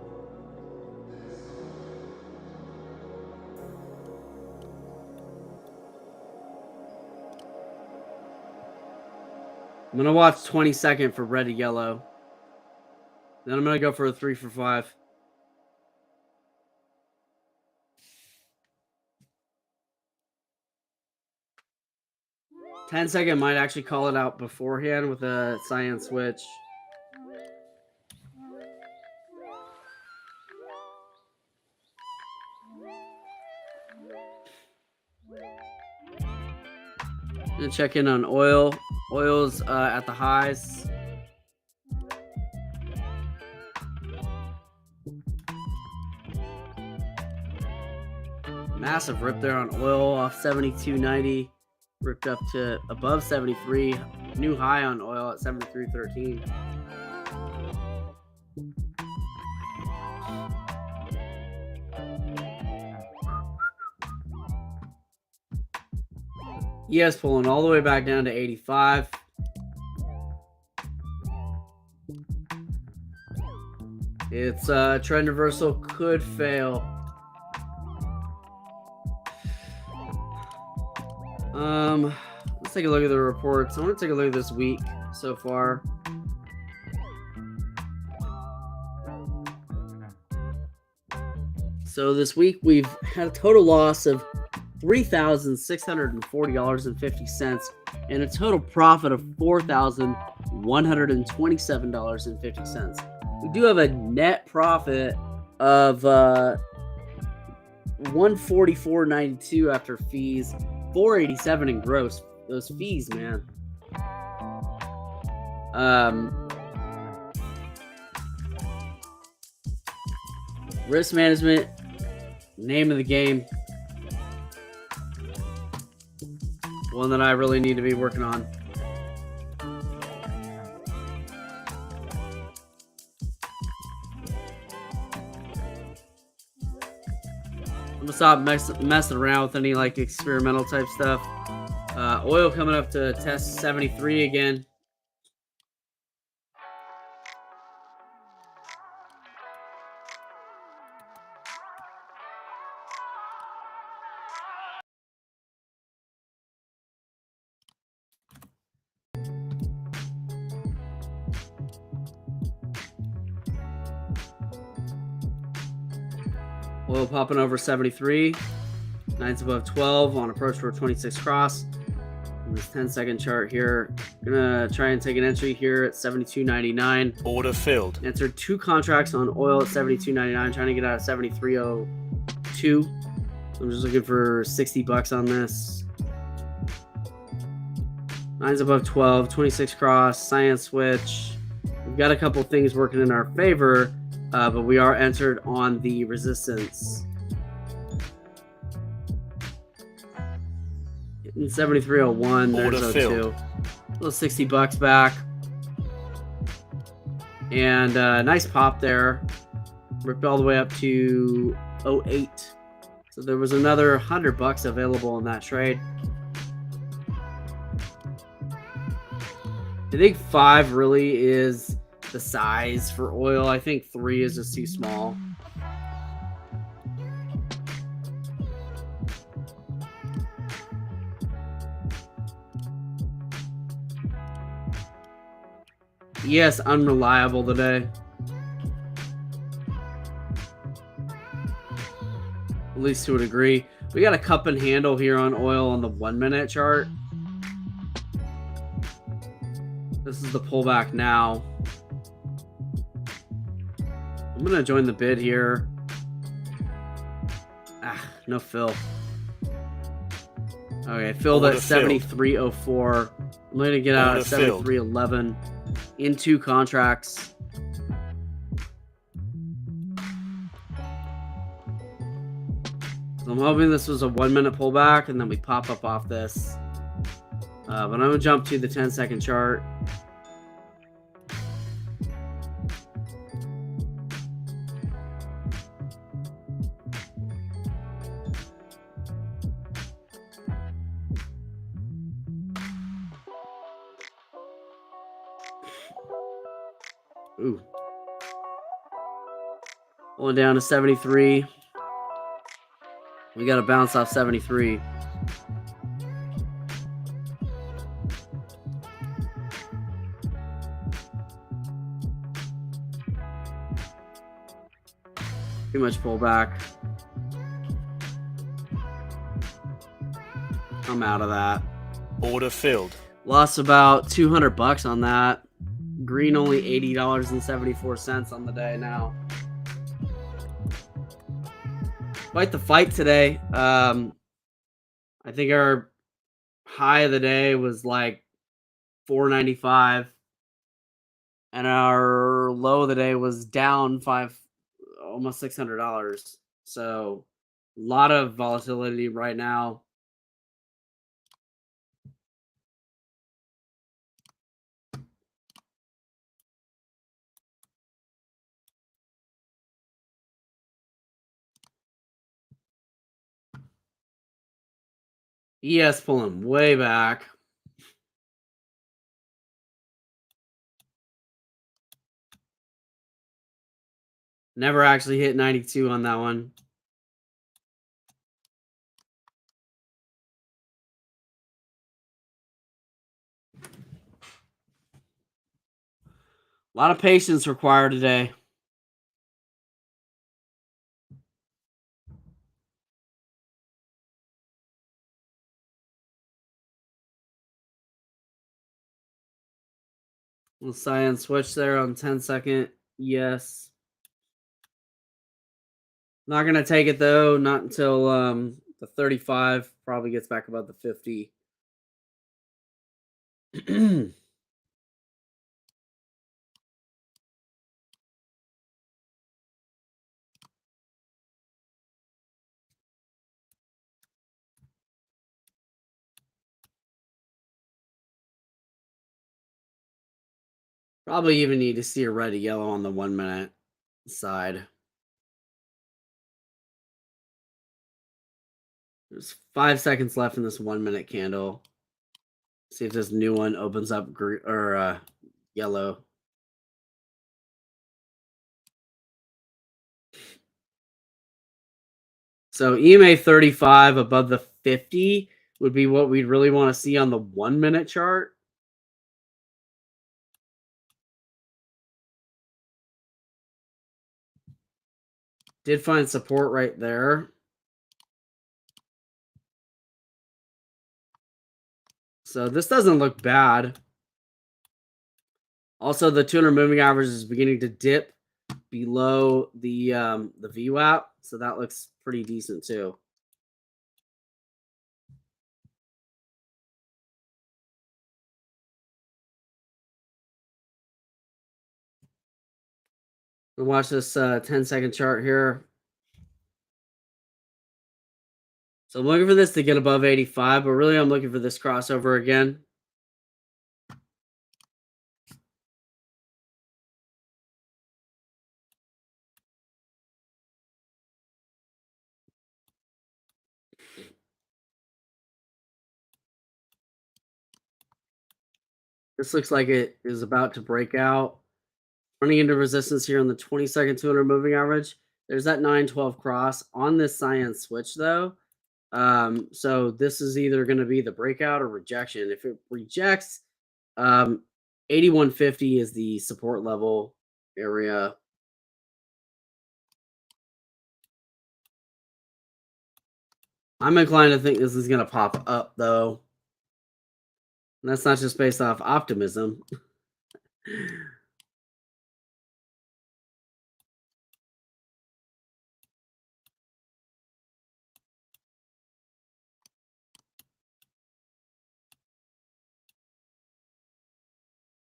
I'm gonna watch 20-second for red to yellow. Then I'm gonna go for a 3 for 5. $10-second might actually call it out beforehand with a cyan switch. Gonna check in on oil. Oil's at the highs. Massive rip there on oil off 72.90. Ripped up to above 73. New high on oil at 73.13. ES pulling all the way back down to 85. It's trend reversal could fail. Let's take a look at the reports. I want to take a look at this week so far. So this week we've had a total loss of $3,640.50 and a total profit of $4,127.50. We do have a net profit of $144.92 after fees, $487 in gross. Those fees, man. Risk management, name of the game. One that I really need to be working on. I'm gonna stop messing around with any like experimental type stuff. Oil coming up to test 73 again. Oil popping over 73. Nines above 12 on approach for a 26 cross. And this 10-second chart here. Gonna try and take an entry here at 72.99. Order filled. Entered 2 contracts on oil at 72.99. Trying to get out of 73.02. I'm just looking for $60 on this. Nines above 12, 26 cross, cyan switch. We've got a couple things working in our favor, but we are entered on the resistance. In 73.01, there's Order 02. filled. A little $60 back. And nice pop there. Ripped all the way up to 08. So there was another $100 available in that trade. I think 5 really is the size for oil. I think 3 is just too small. Yes, unreliable today. At least to a degree. We got a cup and handle here on oil on the 1-minute chart. This is the pullback now. I'm going to join the bid here. No fill. Okay, filled at 73.04. I'm going to get out at 73.11 in 2 contracts. So I'm hoping this was a 1-minute pullback and then we pop up off this. But I'm going to jump to the 10-second chart. Ooh. Pulling down to 73. We got to bounce off 73. Too much pullback. I'm out of that. Order filled. Lost about $200 on that. Green only $80.74 on the day now. Quite the fight today. I think our high of the day was like $4.95, and our low of the day was down almost $600. So a lot of volatility right now. ES pulling way back. Never actually hit 92 on that one. A lot of patience required today. We'll cyan switch there on 10-second. Yes. Not going to take it, though. Not until the 35. Probably gets back above the 50. Probably even need to see a red or yellow on the 1 minute side. There's 5 seconds left in this 1 minute candle. See if this new one opens up yellow. So EMA 35 above the 50 would be what we'd really want to see on the 1 minute chart. Did find support right there. So this doesn't look bad. Also, the 200 moving average is beginning to dip below the VWAP, so that looks pretty decent too. We'll watch this 10-second chart here. So I'm looking for this to get above 85, but really I'm looking for this crossover again. This looks like it is about to break out. Running into resistance here on the 20-second 200 moving average. There's that 912 cross on this cyan switch though. So this is either going to be the breakout or rejection. If it rejects, 8150 is the support level area. I'm inclined to think this is going to pop up though. And that's not just based off optimism.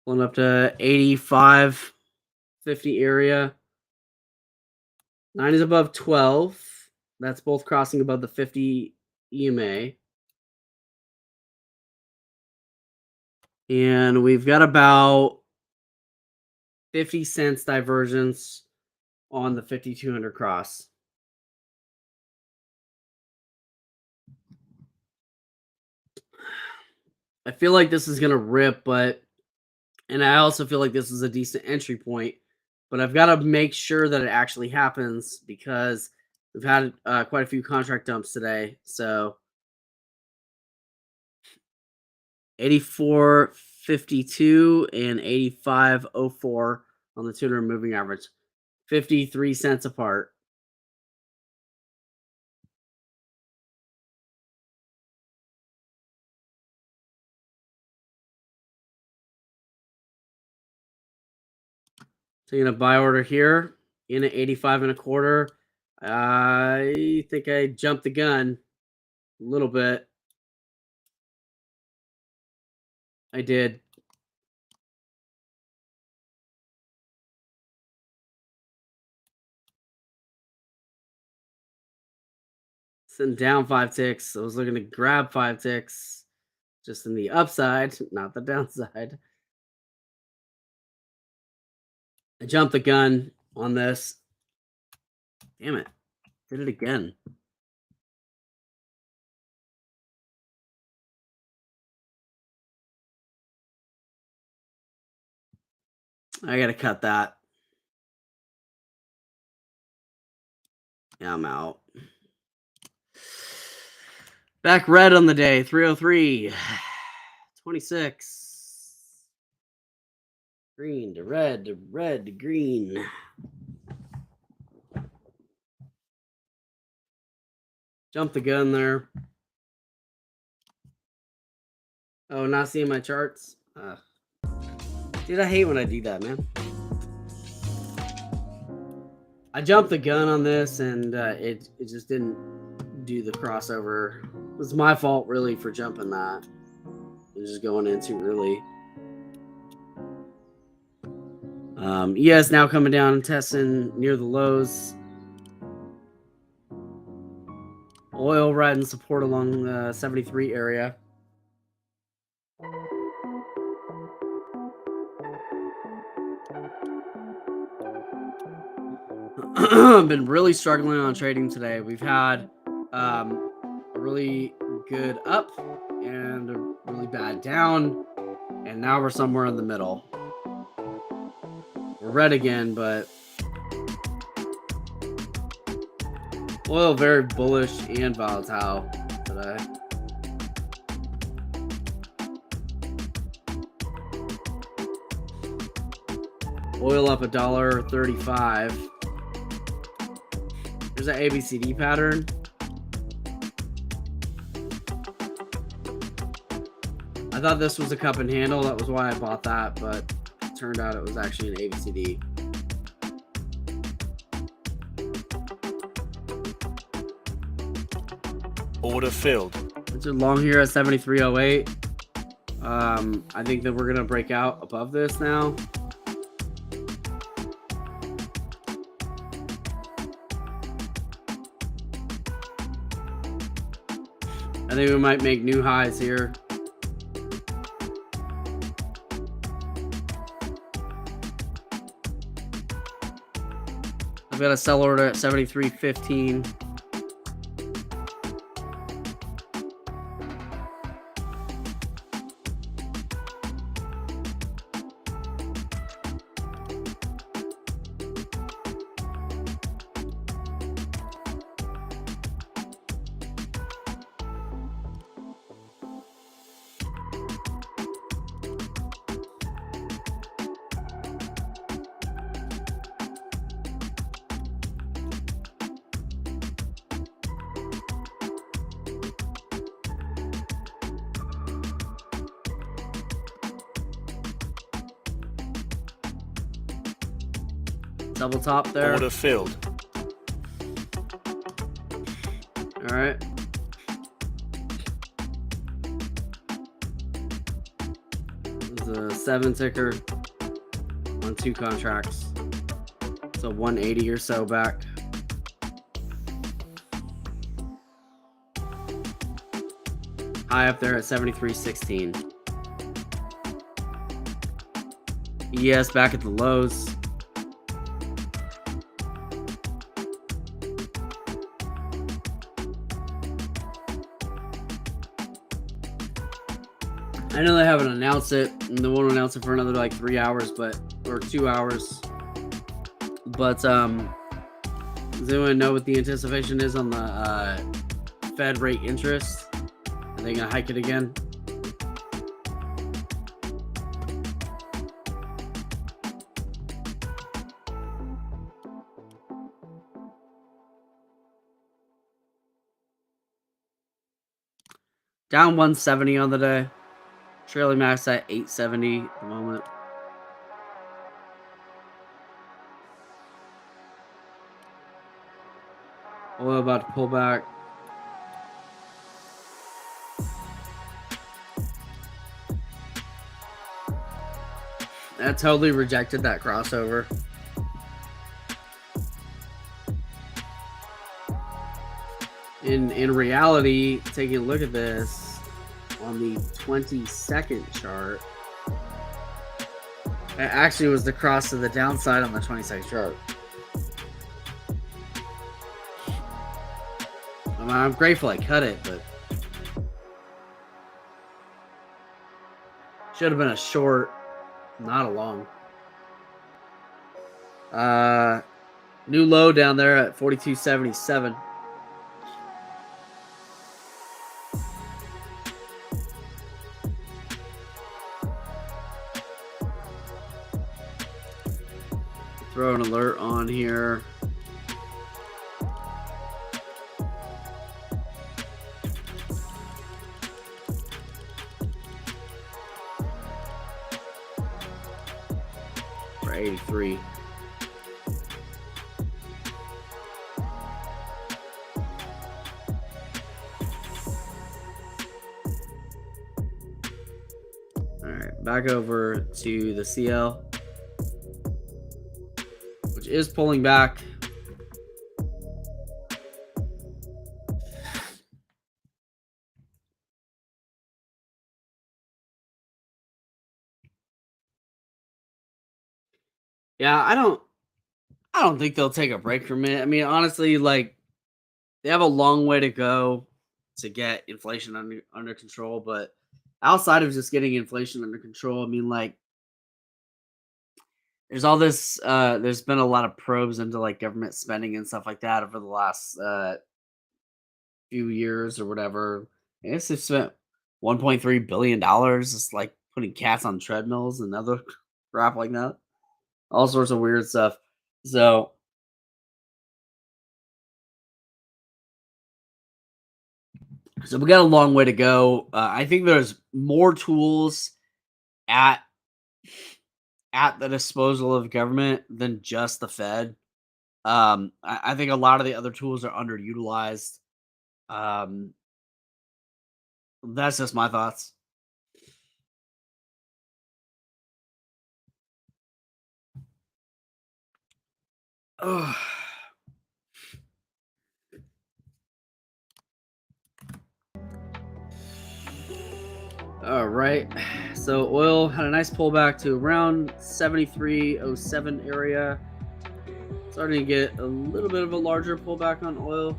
Pulling up to 8550 area. 9 is above 12. That's both crossing above the 50 EMA. And we've got about 50 cents divergence on the 5200 cross. I feel like this is going to rip, and I also feel like this is a decent entry point but I've got to make sure that it actually happens because we've had quite a few contract dumps today. So 84.52 and 85.04 on the 200 moving average, 53 cents apart. Taking a buy order here in at 85.25. I think I jumped the gun a little bit. I did. Sitting down 5 ticks. I was looking to grab 5 ticks just in the upside, not the downside. I jumped the gun on this. Damn it. Did it again. I got to cut that. Yeah, I'm out. Back red on the day, 303. 26. Green to red to red to green. Jump the gun there. Oh, not seeing my charts? Dude, I hate when I do that, man. I jumped the gun on this, and it just didn't do the crossover. It was my fault, really, for jumping that. It was just going in too early. ES now coming down and testing near the lows. Oil riding support along the 73 area. Been really struggling on trading today. We've had a really good up and a really bad down, and now we're somewhere in the middle. We're red again, but oil very bullish and volatile today. Oil up $1.35. There's an ABCD pattern. I thought this was a cup and handle. That was why I bought that, but it turned out it was actually an ABCD. Order filled. It's a long here at 73.08. I think that we're going to break out above this now. I think we might make new highs here. I've got a sell order at 73.15. Double top there. Order filled. All right. This is a 7 ticker on 2 contracts. So 180 or so back. High up there at 73.16. ES back at the lows. I know they haven't announced it, and they won't announce it for another like 3 hours, or 2 hours. But does anyone know what the anticipation is on the Fed rate interest? Are they gonna hike it again? Down 170 on the day. Trailing max at 870 at the moment. Oil about to pull back. That totally rejected that crossover. In reality, taking a look at this on the 22nd chart, it actually was the cross to the downside on the 22nd chart. I mean, I'm grateful I cut it, but should have been a short, not a long. New low down there at 42.77. Throw an alert on here. For 83. All right, back over to the CL, which is pulling back. Yeah, I don't think they'll take a break from it. I mean, honestly, like they have a long way to go to get inflation under control, but outside of just getting inflation under control, I mean, like there's all this there's been a lot of probes into like government spending and stuff like that over the last few years or whatever. I guess they've spent $1.3 billion just like putting cats on treadmills and other crap like that. All sorts of weird stuff. So we got a long way to go. I think there's more tools at the disposal of government than just the Fed. I think a lot of the other tools are underutilized. That's just my thoughts. Ugh. All right, so oil had a nice pullback to around 73.07 area. Starting to get a little bit of a larger pullback on oil.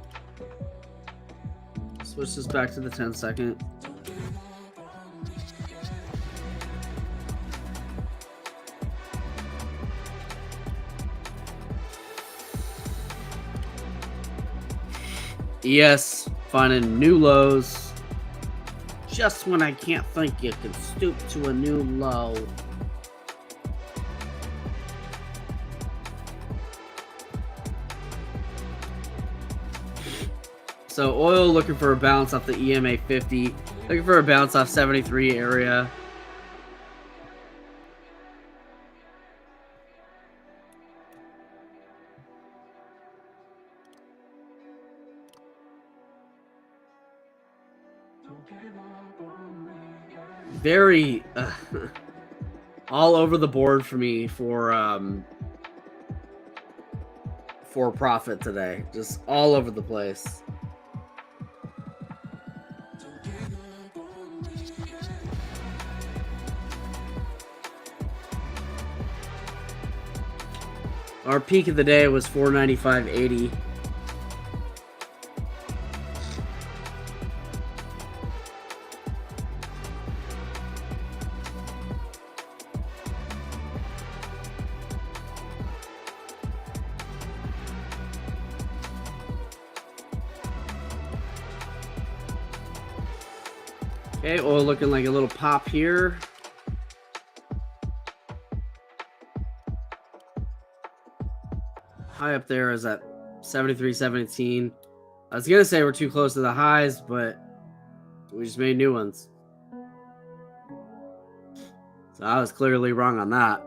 Switch this back to the 10-second. ES finding new lows. Just when I can't think you can stoop to a new low. So oil looking for a bounce off the EMA 50. Looking for a bounce off 73 area. Very all over the board for me for profit today. Just all over the place. Our peak of the day was 495.80. Okay, oil looking like a little pop here. High up there is at 73.17. I was gonna say we're too close to the highs, but we just made new ones. So I was clearly wrong on that.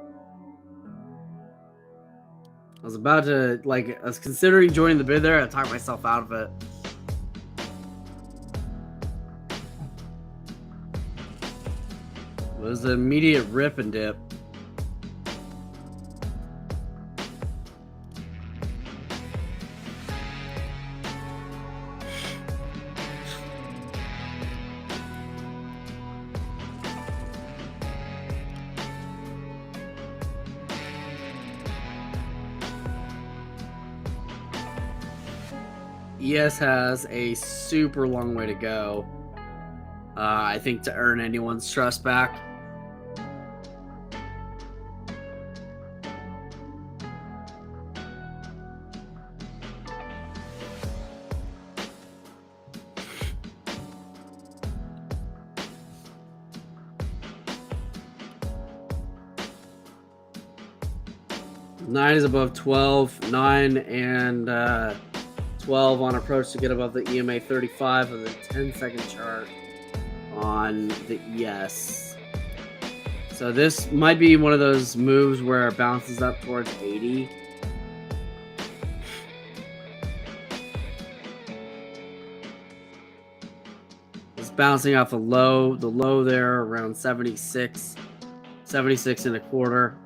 I was about to, I was considering joining the bid there. I talked myself out of it. It was an immediate rip and dip. ES has a super long way to go, I think, to earn anyone's trust back. Nine is above 12. 9 and 12 on approach to get above the EMA 35 of the 10-second chart on the ES. So this might be one of those moves where it bounces up towards 80. It's bouncing off the low there around 76 and a quarter.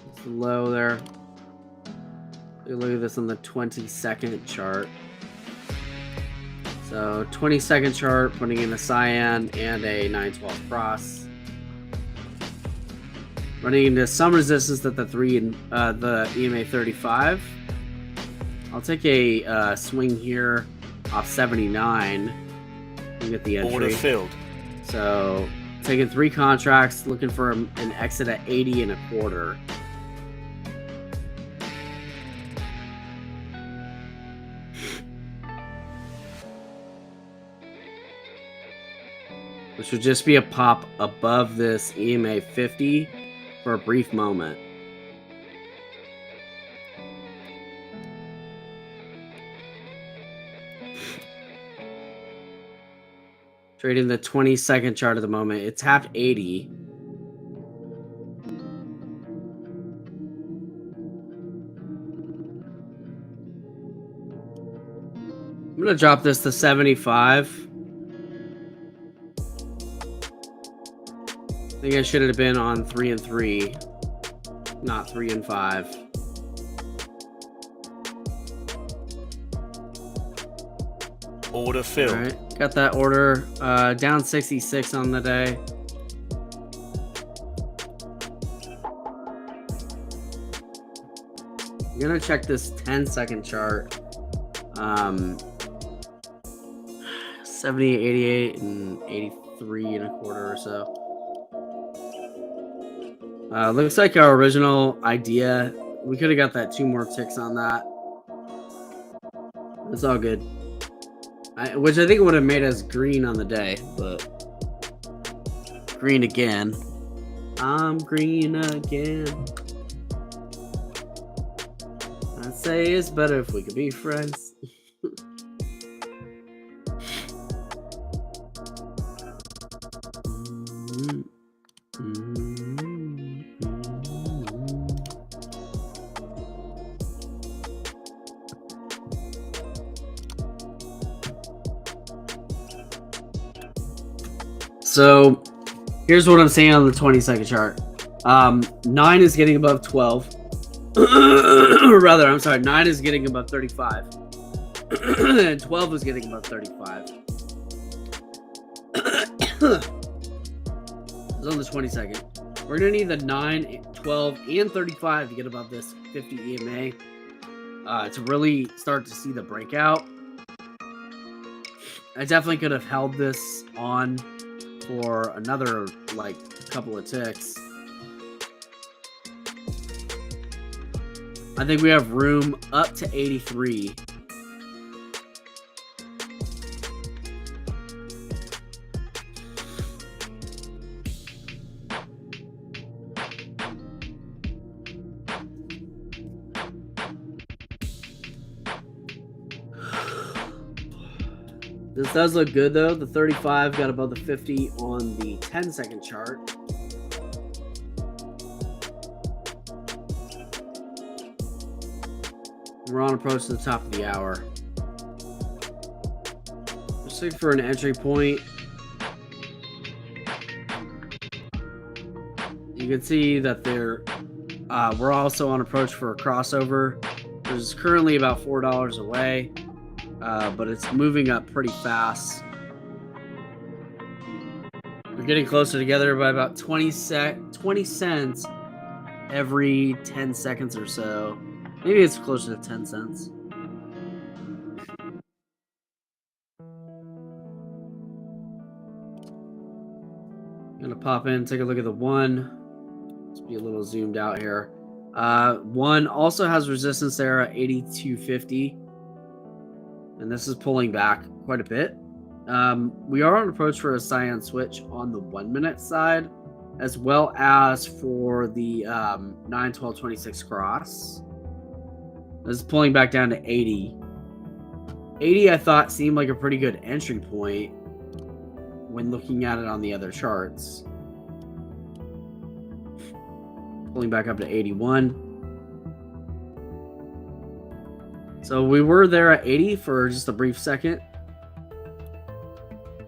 It's the low there. Look at this on the 20-second chart. So 20-second chart, putting in a cyan and a 912 cross. Running into some resistance at the 3 and the EMA 35. I'll take a swing here off 79 and get the entry. Order filled. So taking 3 contracts, looking for an exit at 80 and a quarter. Which would just be a pop above this EMA 50 for a brief moment. Trading the 20-second chart at the moment. It tapped 80. I'm going to drop this to 75. I think I should have been on 3 and 3, not 3 and 5. Order filled. All right, got that order down 66 on the day. I'm gonna check this 10-second chart. 70, 88, and 83 and a quarter or so. Looks like our original idea, we could have got that 2 more ticks on that. It's all good. Which I think would have made us green on the day, but green again. I'm green again. I'd say it's better if we could be friends. So here's what I'm saying on the 20-second chart. 9 is getting above 12. Or rather, I'm sorry, 9 is getting above 35. And 12 is getting above 35. It's on the 22nd. We're going to need the 9, 12, and 35 to get above this 50 EMA to really start to see the breakout. I definitely could have held this on for another couple of ticks. I think we have room up to 83. This does look good though. The 35 got above the 50 on the 10-second chart. We're on approach to the top of the hour. Just looking for an entry point. You can see that we're also on approach for a crossover. It's currently about $4 away, but it's moving up pretty fast. We're getting closer together by about 20 cents every 10 seconds or so. Maybe it's closer to 10 cents. I'm gonna pop in, take a look at the one. Let's be a little zoomed out here. One also has resistance there at 82.50, and this is pulling back quite a bit. We are on approach for a cyan switch on the 1 minute side, as well as for the 9/12/26 cross. This is pulling back down to 80. 80 I thought seemed like a pretty good entry point when looking at it on the other charts. Pulling back up to 81. So we were there at 80 for just a brief second.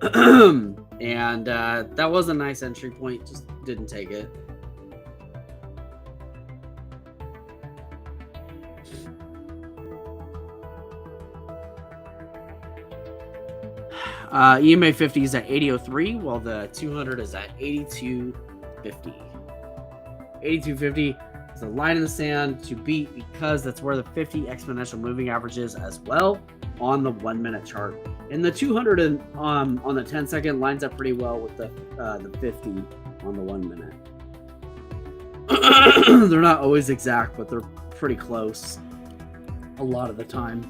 And that was a nice entry point, just didn't take it. EMA 50 is at 80.03, while the 200 is at 82.50. 82.50 is a line in the sand to beat because that's where the 50 exponential moving average is as well on the 1 minute chart. And the 200 on the 10-second lines up pretty well with the 50 on the 1 minute. They're not always exact, but they're pretty close a lot of the time.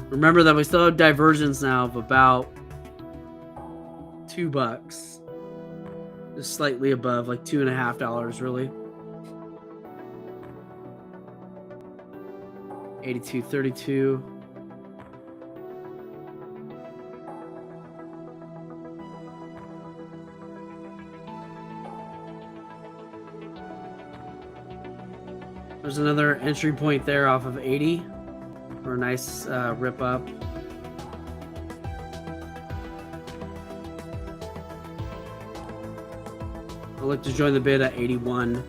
Remember that we still have divergence now of about $2, just slightly above, like $2.50 really. 82.32. There's another entry point there off of 80 for a nice rip up. I'll look to join the bid at 81.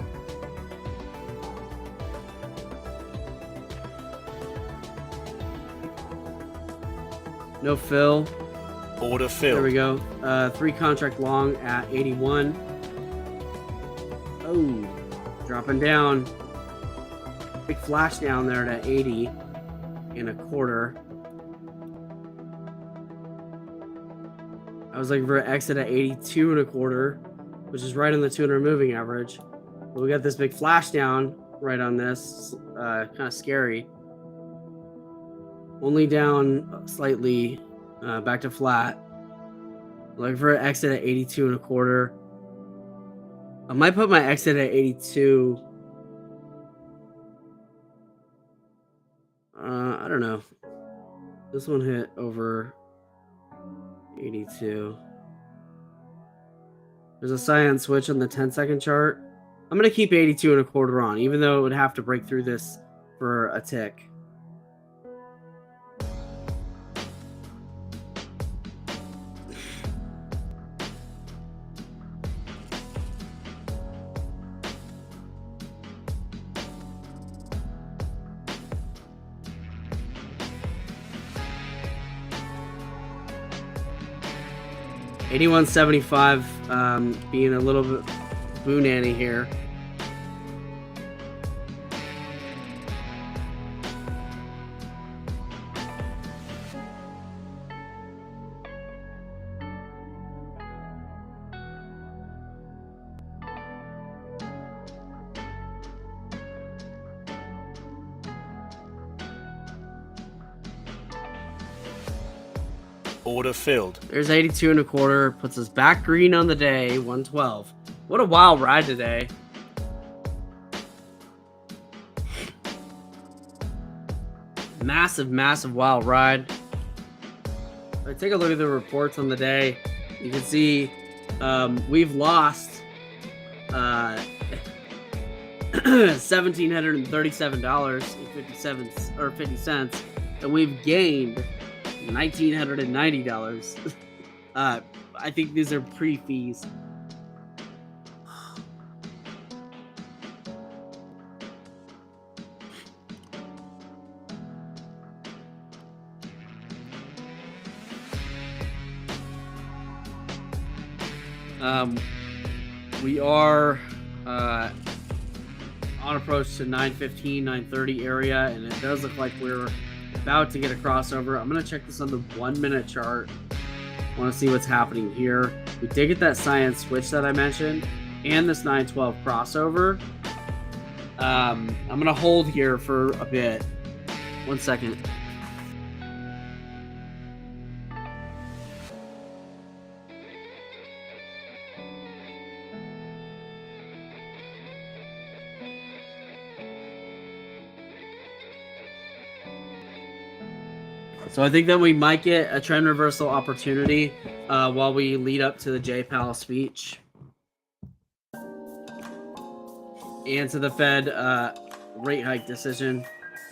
No fill. Order filled. There we go. 3 contract long at 81. Oh, dropping down. Big flash down there at 80.25. I was looking for an exit at 82.25, which is right on the 200 moving average. But we got this big flash down right on this. Kind of scary. Only down slightly, back to flat. Looking for an exit at 82.25. I might put my exit at 82. I don't know. This one hit over 82. There's a cyan switch on the 10-second chart. I'm going to keep 82.25 on, even though it would have to break through this for a tick. $81.75, being a little bit boo nanny here. Order filled. There's 82.25, puts us back green on the day, 112. What a wild ride today. Massive wild ride. If I take a look at the reports on the day, you can see we've lost $1,737.50 and we've gained $1,990. I think these are pre-fees. We are on approach to 9:15, 9:30 area, and it does look like we're about to get a crossover. I'm going to check this on the 1 minute chart. I want to see what's happening here. We did get that science switch that I mentioned and this 912 crossover. I'm going to hold here for a bit. 1 second. So I think that we might get a trend reversal opportunity while we lead up to the J-Pal speech. And to the Fed rate hike decision.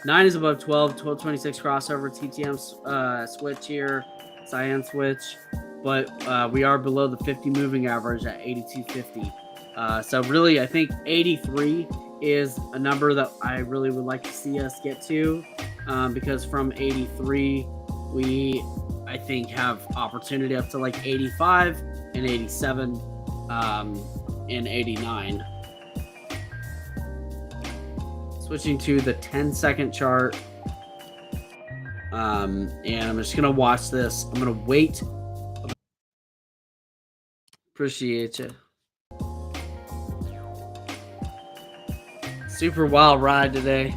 9 is above 12, 1226 crossover, TTM switch here, cyan switch. But we are below the 50 moving average at 82.50. So really, I think 83 is a number that I really would like to see us get to. Because from 83, we, I think, have opportunity up to like 85 and 87 and 89. Switching to the 10-second chart. And I'm just going to watch this. I'm going to wait. Appreciate you. Super wild ride today.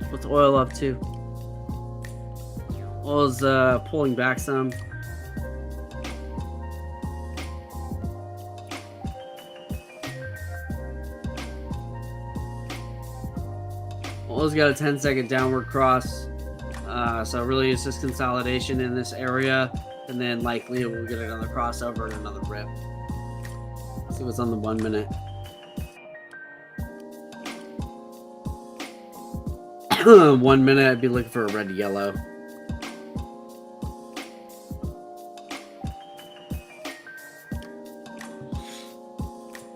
What's oil up to? Oil's pulling back some. Oil's got a 10-second downward cross. So really it's just consolidation in this area. And then likely we'll get another crossover and another rip. Let's see what's on the 1 minute. 1 minute, I'd be looking for a red yellow.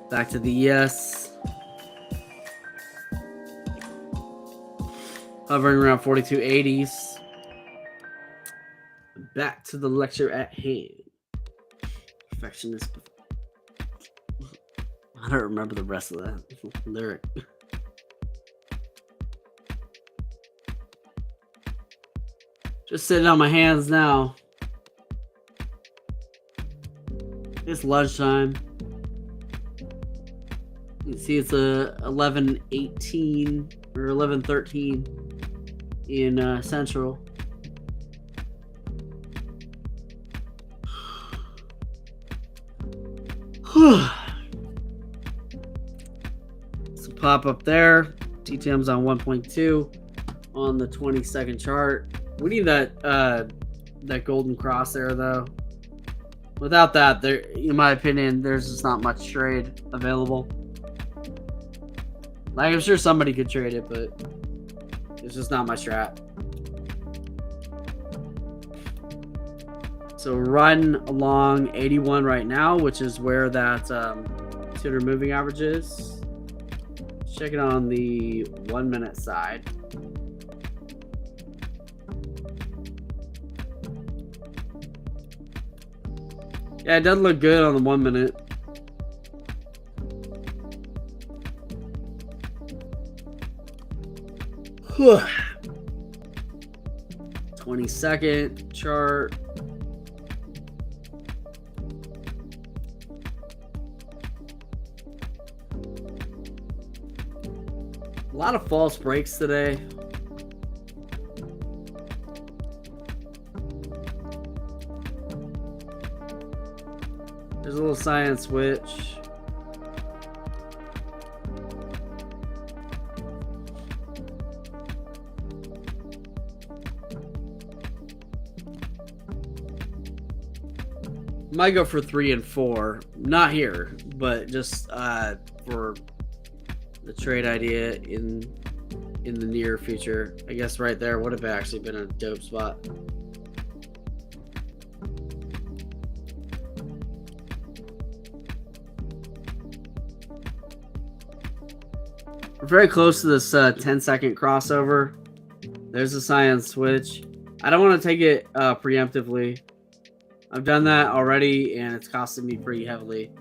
Back to the yes. Hovering around 4280s. Back to the lecture at hand. Perfectionist. I don't remember the rest of that lyric. Just sitting on my hands now. It's lunchtime. You can see it's a 11:18 or 11:13 in Central. So pop up there. TTM's on 1.2 on the 20-second chart. We need that golden cross there, though. Without that, there, in my opinion, there's just not much trade available. Like, I'm sure somebody could trade it, but it's just not my strat. So we're riding along 81 right now, which is where that 200 moving average is. Check it on the 1 minute side. Yeah, it doesn't look good on the 1 minute. Whew. 20-second chart. A lot of false breaks today. There's a little cyan switch. Might go for 3 and 4. Not here, but just for the trade idea in the near future. I guess right there would have actually been a dope spot. We're very close to this 10-second crossover. There's a cyan switch. I don't want to take it preemptively. I've done that already, and it's costed me pretty heavily.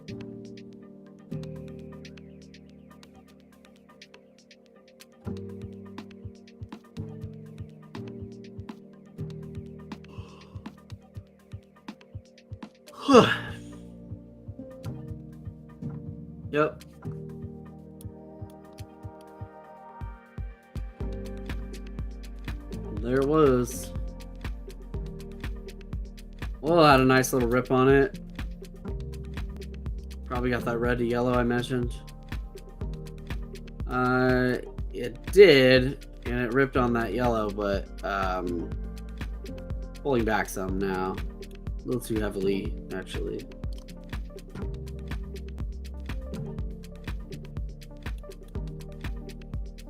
Yep. There it was. Well, it had a nice little rip on it. Probably got that red to yellow I mentioned. It did, and it ripped on that yellow, but pulling back some now. A little too heavily, actually.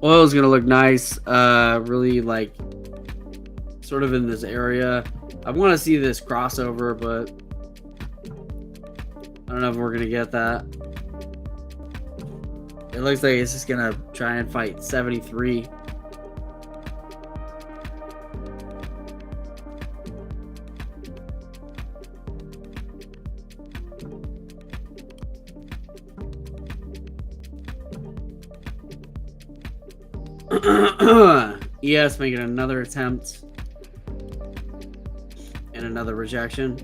Oil is gonna look nice. Really like sort of in this area. I want to see this crossover, but I don't know if we're gonna get that. It looks like it's just gonna try and fight 73. ES making another attempt and another rejection.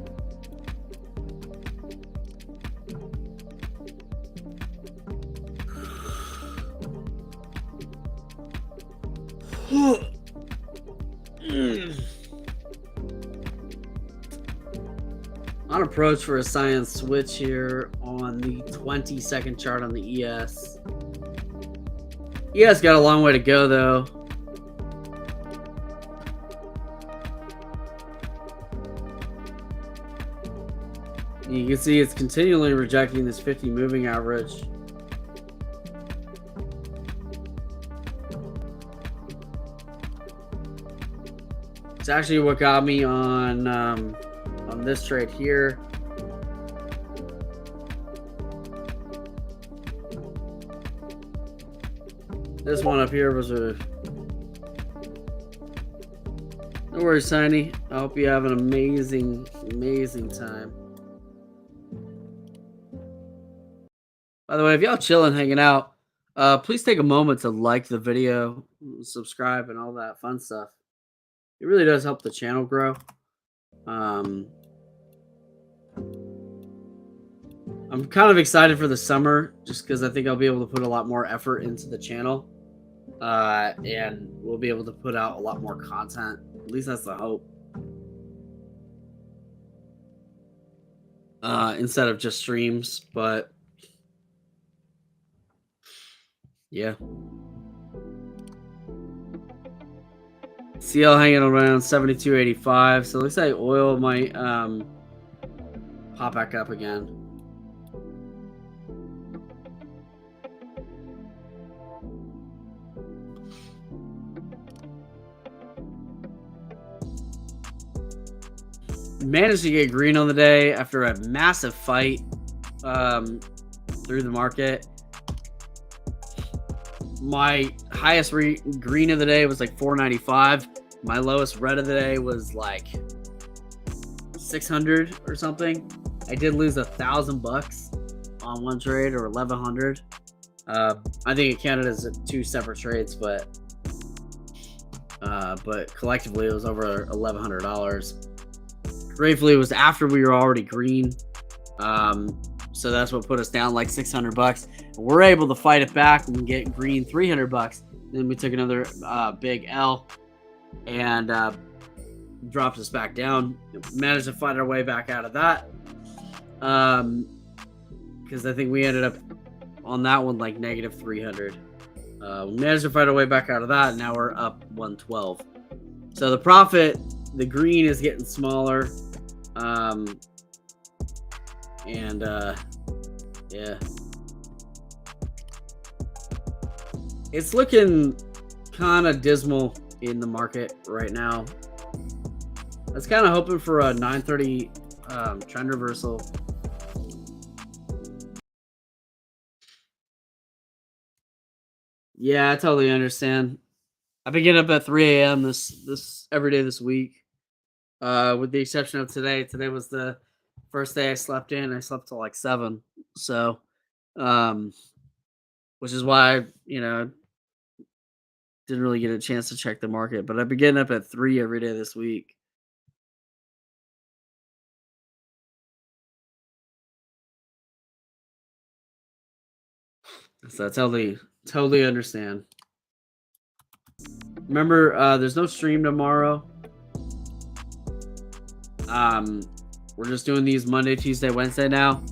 On approach for a cyan switch here on the 20-second chart on the ES. ES got a long way to go though. You can see it's continually rejecting this 50 moving average. It's actually what got me on this trade here. This one up here was a... No worries, Tiny. I hope you have an amazing, amazing time. By the way, if y'all chilling, hanging out, please take a moment to like the video, subscribe, and all that fun stuff. It really does help the channel grow. I'm kind of excited for the summer just because I think I'll be able to put a lot more effort into the channel. And we'll be able to put out a lot more content. At least that's the hope. Instead of just streams, but yeah. CL hanging around 72.85, so it looks like oil might pop back up again. Managed to get green on the day after a massive fight through the market. My highest green of the day was like 495. My lowest red of the day was like 600 or something. I did lose $1,000 on one trade, or 1,100. I think it counted as 2 separate trades, but collectively it was over $1,100. Gratefully, it was after we were already green, so that's what put us down like $600. We're able to fight it back and get green $300. Then we took another big L and dropped us back down. Managed to fight our way back out of that. because I think we ended up on that one like negative 300. We managed to find our way back out of that, and now we're up 112. So the profit, the green is getting smaller. Yeah. It's looking kind of dismal in the market right now. I was kind of hoping for a 930 trend reversal. Yeah, I totally understand. I've been getting up at 3 a.m. this every day this week. With the exception of today. Today was the first day I slept in. I slept till like 7. So, which is why, didn't really get a chance to check the market, but I've been getting up at 3 every day this week. So I totally understand. Remember, there's no stream tomorrow. We're just doing these Monday, Tuesday, Wednesday now,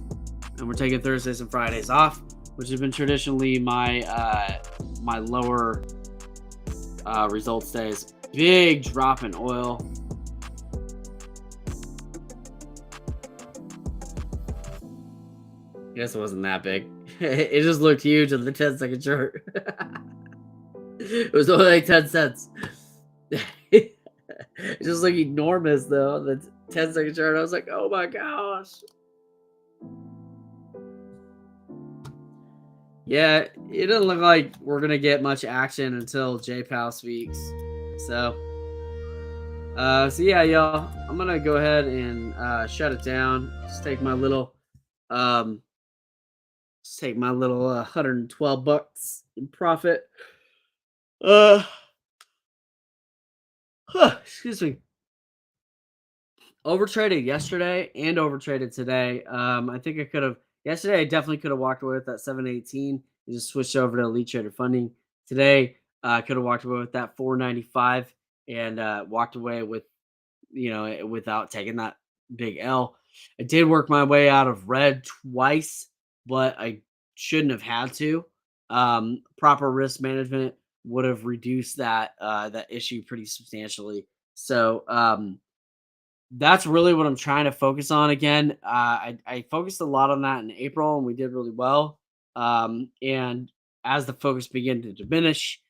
and we're taking Thursdays and Fridays off, which has been traditionally my my lower results days. Big drop in oil. I guess it wasn't that big. It just looked huge on the 10-second chart. It was only like 10 cents. It just looked enormous though. The 10-second chart. I was like, oh my gosh. Yeah, it doesn't look like we're gonna get much action until JPOW speaks. So yeah, y'all. I'm gonna go ahead and shut it down. Just take my little 112 bucks in profit. Excuse me. Overtraded yesterday and overtraded today. I think I could have yesterday. I definitely could have walked away with that 718 and just switched over to Elite Trader Funding. Today, I could have walked away with that 495 and walked away with without taking that big L. I did work my way out of red twice, but I shouldn't have had to. Proper risk management would have reduced that issue pretty substantially. So that's really what I'm trying to focus on again. I focused a lot on that in April, and we did really well. And as the focus began to diminish,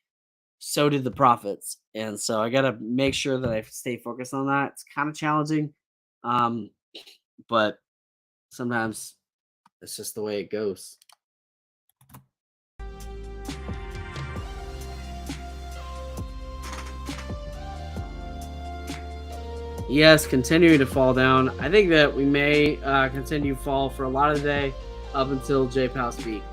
so did the profits. And so I got to make sure that I stay focused on that. It's kind of challenging, but sometimes it's just the way it goes. Yes, continuing to fall down. I think that we may continue fall for a lot of the day up until JPOW speaks.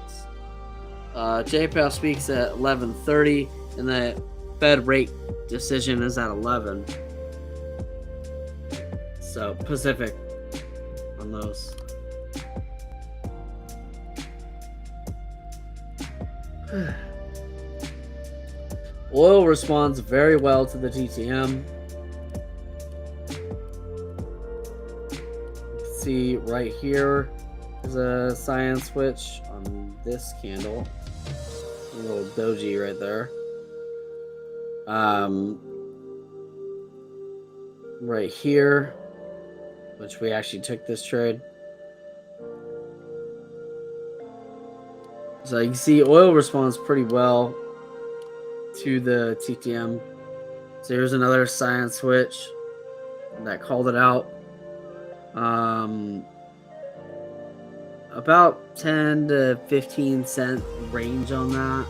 JPOW speaks at 11:30, and the Fed rate decision is at 11. So Pacific on those. Oil responds very well to the TTM. See right here is a cyan switch on this candle. A little doji right there. Right here, which we actually took this trade. So you can see oil responds pretty well to the TTM. So here's another cyan switch that called it out. About 10 to 15 cent range on that.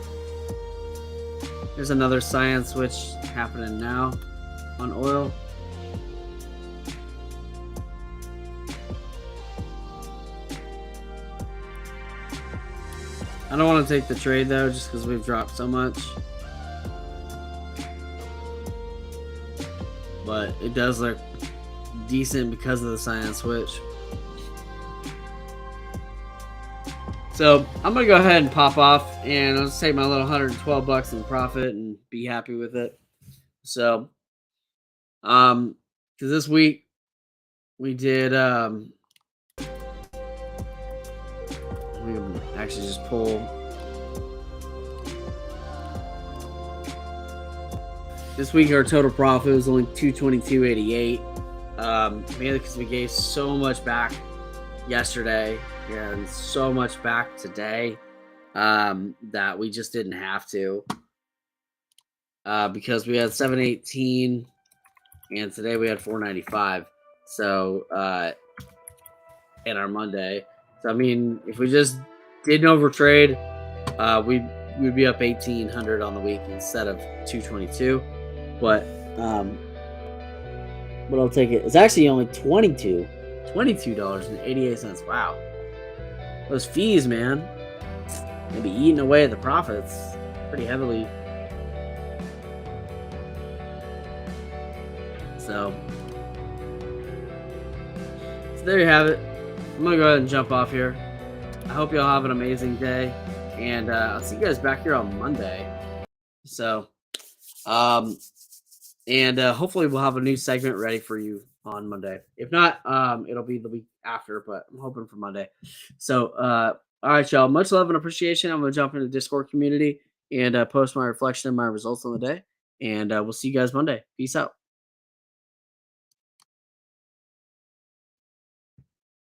There's another cyan switch happening now on oil. I don't want to take the trade though, just because we've dropped so much. But it does look decent because of the cyan switch. So I'm gonna go ahead and pop off, and I'll just take my little 112 bucks in profit and be happy with it. So, because this week we did, let actually just pull. This week our total profit was only $222.88. Mainly because we gave so much back yesterday and so much back today that we just didn't have to. Because we had 718 and today we had 495. So in our Monday. So I mean, if we just didn't overtrade, we'd be up 1,800 on the week instead of 222. But I'll take it. It's actually only $22.88. Wow, those fees, man, they'd be eating away at the profits pretty heavily. So there you have it. I'm gonna go ahead and jump off here. I hope y'all have an amazing day, and I'll see you guys back here on Monday. So, hopefully we'll have a new segment ready for you on Monday. If not, it'll be the week after, but I'm hoping for Monday. So, all right, y'all. Much love and appreciation. I'm gonna jump into the Discord community and post my reflection and my results on the day, and we'll see you guys Monday. Peace out.